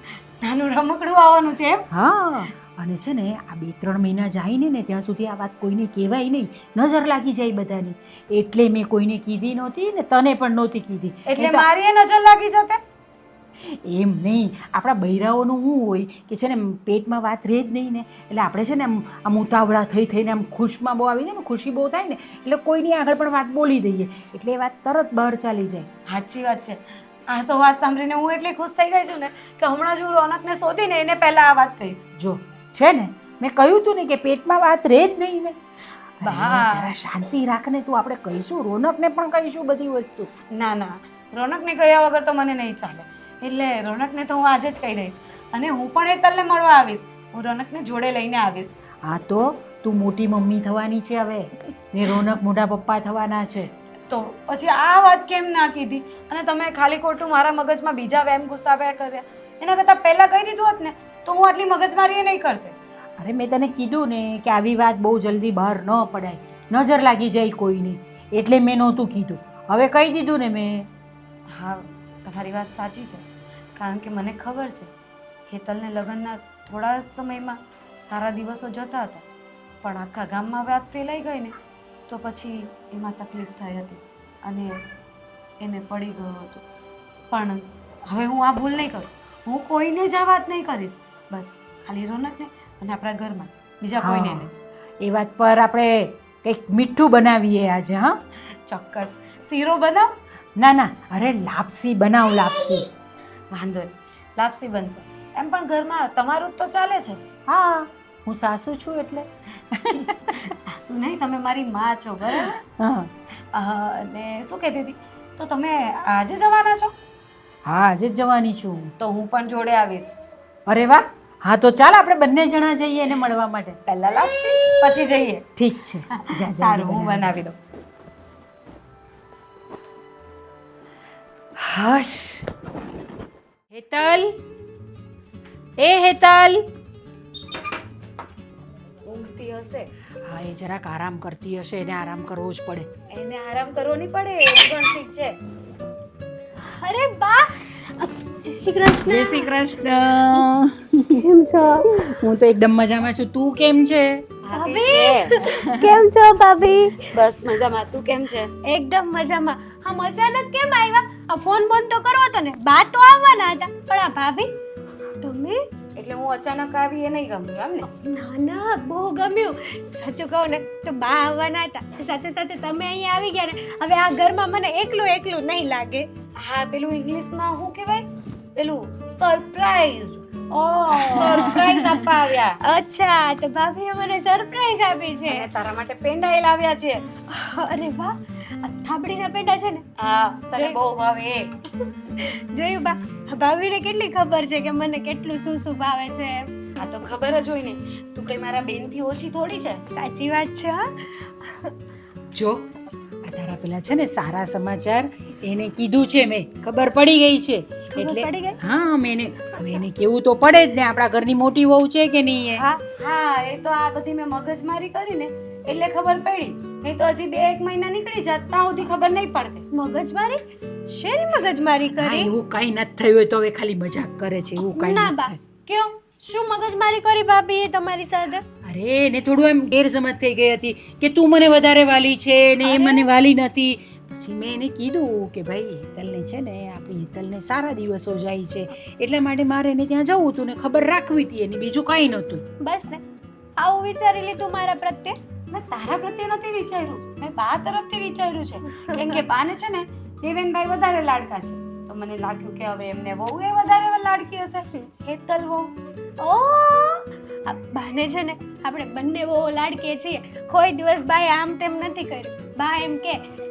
નાનું રમકડું આવવાનું છે એમ? હા, અને છે ને આ 2-3 મહિના જાય ને ત્યાં સુધી આ વાત કોઈને કહેવાય નહીં, નજર લાગી જાય બધાની. એટલે મેં કોઈને કીધી નહોતી ને તને પણ નહોતી કીધી. એટલે મારી એ નજર લાગી જતે? એમ નહીં, આપણા બૈરાઓનું શું હોય કે છે ને પેટમાં વાત રહે જ નહીં ને, એટલે આપણે છે ને આમ ઉતાવળા થઈને આમ ખુશમાં બહુ આવી જાય ને, ખુશી બહુ થાય ને એટલે કોઈની આગળ પણ વાત બોલી દઈએ એટલે એ વાત તરત બહાર ચાલી જાય. સાચી વાત છે. આ તો વાત સાંભળીને હું એટલી ખુશ થઈ ગઈ છું ને કે હમણાં જ હું રોનકને શોધીને એને પહેલા આ વાત કહીશ. જો છે ને, મેં કહ્યું તું ને કે પેટમાં વાત રહે જ નહીં ને. બા, જરા શાંતિ રાખને, તું આપણે કહીશું, રોનકને પણ કહીશું બધી વસ્તુ. ના ના, રોનકને કહ્યા વગર તો મને નહીં ચાલે. એટલે રોનકને તો હું આજે જ કહી દઈશ અને હું પણ હેતલને મળવા આવીશ. હું રોનકને જોડે લઈને આવીશ. હા, તો તું મોટી મમ્મી થવાની છે હવે ને રોનક મોટા પપ્પા થવાના છે. તો પછી આ વાત કેમ ના કીધી? અને તમે ખાલી ખોટું મારા મગજમાં બીજા વેમ ગુસ્સાવ્યા કર્યા. એના કરતાં પહેલાં કહી દીધું હોત ને તો હું આટલી મગજમારી નહીં કરતે. અરે મેં તને કીધું ને કે આવી વાત બહુ જલ્દી બહાર ન પડાય, નજર લાગી જાય કોઈની, એટલે મેં નહોતું કીધું. હવે કહી દીધું ને મેં. હા, તમારી વાત સાચી છે. કારણ કે મને ખબર છે હેતલને લગ્નના થોડા સમયમાં સારા દિવસો જતા હતા, પણ આખા ગામમાં વાત ફેલાઈ ગઈ ને તો પછી એમાં તકલીફ થઈ હતી અને એને પડી ગયો હતો. પણ હવે હું આ ભૂલ નહીં કરું. હું કોઈને જ આ વાત નહીં કરીશ. બસ ખાલી રોનકને અને આપણા ઘરમાં જ, બીજા કોઈને નહીં. એ વાત પર આપણે કંઈક મીઠું બનાવીએ આજે. હા, ચોક્કસ. શીરો બનાવ. ના ના, અરે લાપસી બનાવ, લાપસી. વાંધો નહીં, લાપસી બનશે. એમ પણ ઘરમાં તમારું જ તો ચાલે છે. હા, હું સાસુ છું એટલે. સાસુ નહીં, તમે મારી માં છો, બરાબર? હા અને શું કહેતી હતી, તો તમે આજે જવાના છો? હા, આજે જ જવાની છું. તો હું પણ જોડે આવીશ. અરે વાહ, હા તો ચાલ આપણે બંને જણા જઈએ એને મળવા માટે. પહેલા લાપસી પછી જઈએ. ઠીક છે, જા, જા, સારું, હું બનાવી. બનાવી દઉં. હશ. હેતલ, એ હેતલ. ઊંઘતી હશે. હા, એ જરાક આરામ કરતી હશે, એને આરામ કરવો જ પડે. એને આરામ કરવો નહીં પડે, એ પણ ઠીક છે. અરે બા, જય શ્રી કૃષ્ણ. જય શ્રી કૃષ્ણ. કેમ છો? હું તો એકદમ મજામાં છું. તું કેમ છે? ભાભી કેમ છો ભાભી? બસ મજામાં. તું કેમ છે? એકદમ મજામાં. આમ અચાનક કેમ આવ્યા? આ ફોન બોન તો કરવો તો ને, બા તો આવવાના હતા, પણ આ ભાભી તમે? એટલે હું અચાનક આવી એ નહીં ગમ્યું એમ ને? ના ના, બહુ ગમ્યું. સાચું કહું ને તો બા આવવાના હતા, સાથે સાથે તમે અહીંયા આવી ગયા ને, હવે આ ઘરમાં મને એકલું એકલું નહીં લાગે. હા, પેલું ઇંગ્લિશમાં શું કહેવાય? પેલું સરપ્રાઈઝ. સરપ્રાઈઝ આપવા આવ્યા. અચ્છા, તો ભાભીએ મને સરપ્રાઈઝ આપી છે. અને તારા માટે પેંડા એ લાવ્યા છે. અરે વાહ, આ થાબડીના પેંડા છે ને? હા, તને બહુ ભાવે એ. જોયું બા, આ ભાભીને કેટલી ખબર છે કે મને કેટલું શું શું ભાવે છે. આ તો ખબર જ હોય ને, તું કઈ મારા બેનથી ઓછી થોડી છે. સાચી વાત છે. હા, જો આ તારા પેલા છે ને સારા સમાચાર એને કીધું છે મેં, ખબર પડી ગઈ છે. ખબર પડી ગઈ? હા, મેં એને કેવું તો પડે જ ને, આપણા ઘરની મોટી વહુ છે કે નહીં એ. હા, હા, એ તો આ બધી મેં મગજમારી કરી ને એટલે ખબર પડી. નહીં તો હજી 2-1 મહિના નીકળી જાત ત્યાં સુધી ખબર નહીં પડતી. મગજમારી? શેની મગજમારી હા, કરી? એવું કઈ નથી થયું હોય તો હવે ખાલી મજાક કરે છે, એવું કઈ ના નથી બા, થયું. કયો શું મગજમારી કરી ભાભીએ તમારી સાથે? અરે એને થોડું એમ ગેરસમજ થઈ ગઈ હતી કે તું મને વધારે વાલી છે ને એ મને વાલી નથી. પછી મેં એને કીધું કે ભાઈ હેતલને છે ને, આપણી હેતલને સારા દિવસો જાય છે એટલા માટે મારે એને ત્યાં જવું હતું ને ખબર રાખવી હતી એની, બીજું કાંઈ નહોતું. બસ ને, આવું વિચારી લીધું મારા પ્રત્યે? મેં તારા પ્રત્યે નથી વિચાર્યું, મેં બા તરફથી વિચાર્યું છે. કેમ કે બાને છે ને દેવેનભાઈ વધારે લાડકા છે, તો મને લાગ્યું કે હવે એમને વહુ એ વધારે લાડકી હશે, હેતલ વહુ. ઓ, આ બાને છે ને આપણે બંને બહુ લાડકીએ છીએ. કોઈ દિવસ બાએ આમ તેમ નથી કર્યું. બા એમ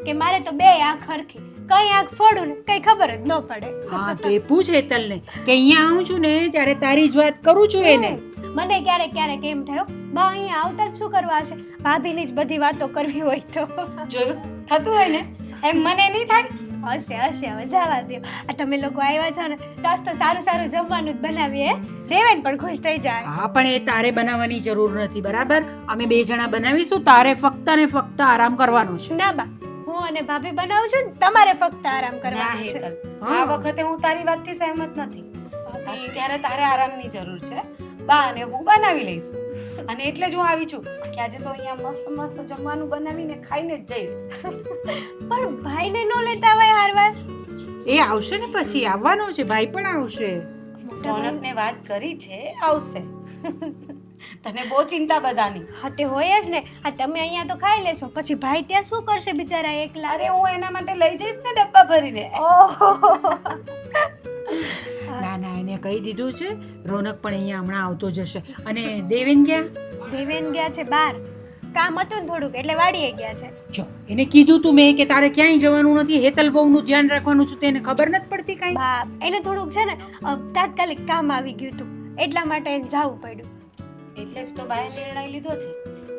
કે મારે તો બે આંખ હરખી, કઈ આંખ ફોડું ને કઈ ખબર જ ન પડે. હા, તો એ પૂછ હેતલને કે અહીંયા આવું છું ને ત્યારે તારી જ વાત કરું છું એને. મને ક્યારેક ક્યારેક એમ થયું બા અહીંયા આવતા જ શું કરવા છે, ભાભીની જ બધી વાતો કરવી હોય તો. જોયું, થતું હોય ને એમ મને નહીં થાય. હશે હશે, હવે જવા દો. આ તમે લોકો આવ્યા છો ને તો આજ તો સારું સારું જમવાનું જ બનાવીએ. દેવેન પણ ખુશ થઈ જાય. હા, પણ એ તારે બનાવવાની જરૂર નથી, બરાબર? અમે 2 જણા બનાવીશું, તારે ફક્ત ને ફક્ત આરામ કરવાનો છે. ના બા, હું અને ભાભી બનાવું છું ને, તમારે ફક્ત આરામ ના કરવાનો છે. હેતલ, આ વખતે હું તારી વાતથી સહેમત નથી. અત્યારે તારે આરામની જરૂર છે. બા અને હું બનાવી લઈશું. અને એટલે જ હું આવી છું કે આજે તો અહીંયા મસ્ત મસ્ત જમવાનું બનાવીને ખાઈને જ જઈશ. પણ ભાઈને નો લેતા હોય હારવાર? એ આવશે ને, પછી આવવાનો છે, ભાઈ પણ આવશે. રોનકને વાત કરી છે, આવશે. તને બહુ ચિંતા બધાની. હા, તે હોય જ ને. આ તમે અહીંયા તો ખાઈ લેશો, પછી ભાઈ ત્યાં શું કરશે બિચારા એકલા? અરે હું એના માટે લઈ જઈશ ને ડબ્બા ભરીને. ના ના, એને કહી દીધું છે, રોનક પણ અહીંયા હમણાં આવતો જશે. અને દેવેન ક્યાં? દેવેન ગયા છે બહાર, કામ હતું ને થોડુંક એટલે વાડીએ ગયા છે. જો એને કીધું તું મેં કે તારે ક્યાંય જવાનું નથી, હેતલ વહુનું ધ્યાન રાખવાનું છે, તેને ખબર નથી પડતી કાંઈ? બા, એને થોડુંક છે ને તાત્કાલિક કામ આવી ગયું હતું, એટલા માટે એને જવું પડ્યું. એટલે જ તો બાએ નિર્ણય લીધો છે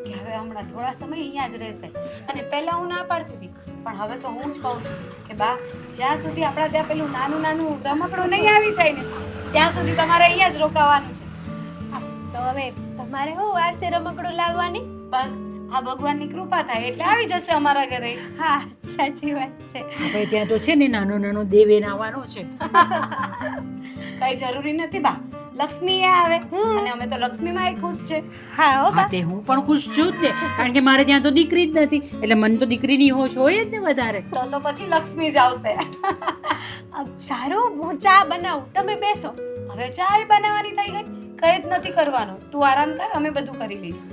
કે હવે હમણાં થોડા સમય અહીંયા જ રહેશે. અને પહેલા હું ના પાડતી હતી, પણ હવે તો હું જ કહું છું કે બા, જ્યાં સુધી આપણા ત્યાં પેલું નાનું નાનું રમકડું નહીં આવી જાય ને ત્યાં સુધી તમારે અહીંયા જ રોકાવાનું છે. હા, તો હવે તમારે શું વારસે રમકડું લાવવાની? બસ આ ભગવાનની કૃપા થાય એટલે આવી જશે અમારા ઘરે. હા, સાચી વાત છે. આપણે ત્યાં તો છે ને નાનો નાનો દેવેન આવવાનો છે. કઈ જરૂરી નથી બા, લક્ષ્મી એ આવે અને અમે તો લક્ષ્મીમાં ખુશ છે. હા હો હા તે હું પણ ખુશ છું જ ને, કારણ કે મારે ત્યાં તો દીકરી જ નથી, એટલે મને તો દીકરીની હોશ હોય જ ને વધારે. તો પછી લક્ષ્મી જ આવશે. સારું હું ચા બનાવું, તમે બેસો. હવે ચા બનાવવાની થઈ ગઈ, કઈ જ નથી કરવાનું. તું આરામ કર, અમે બધું કરી લઈશું.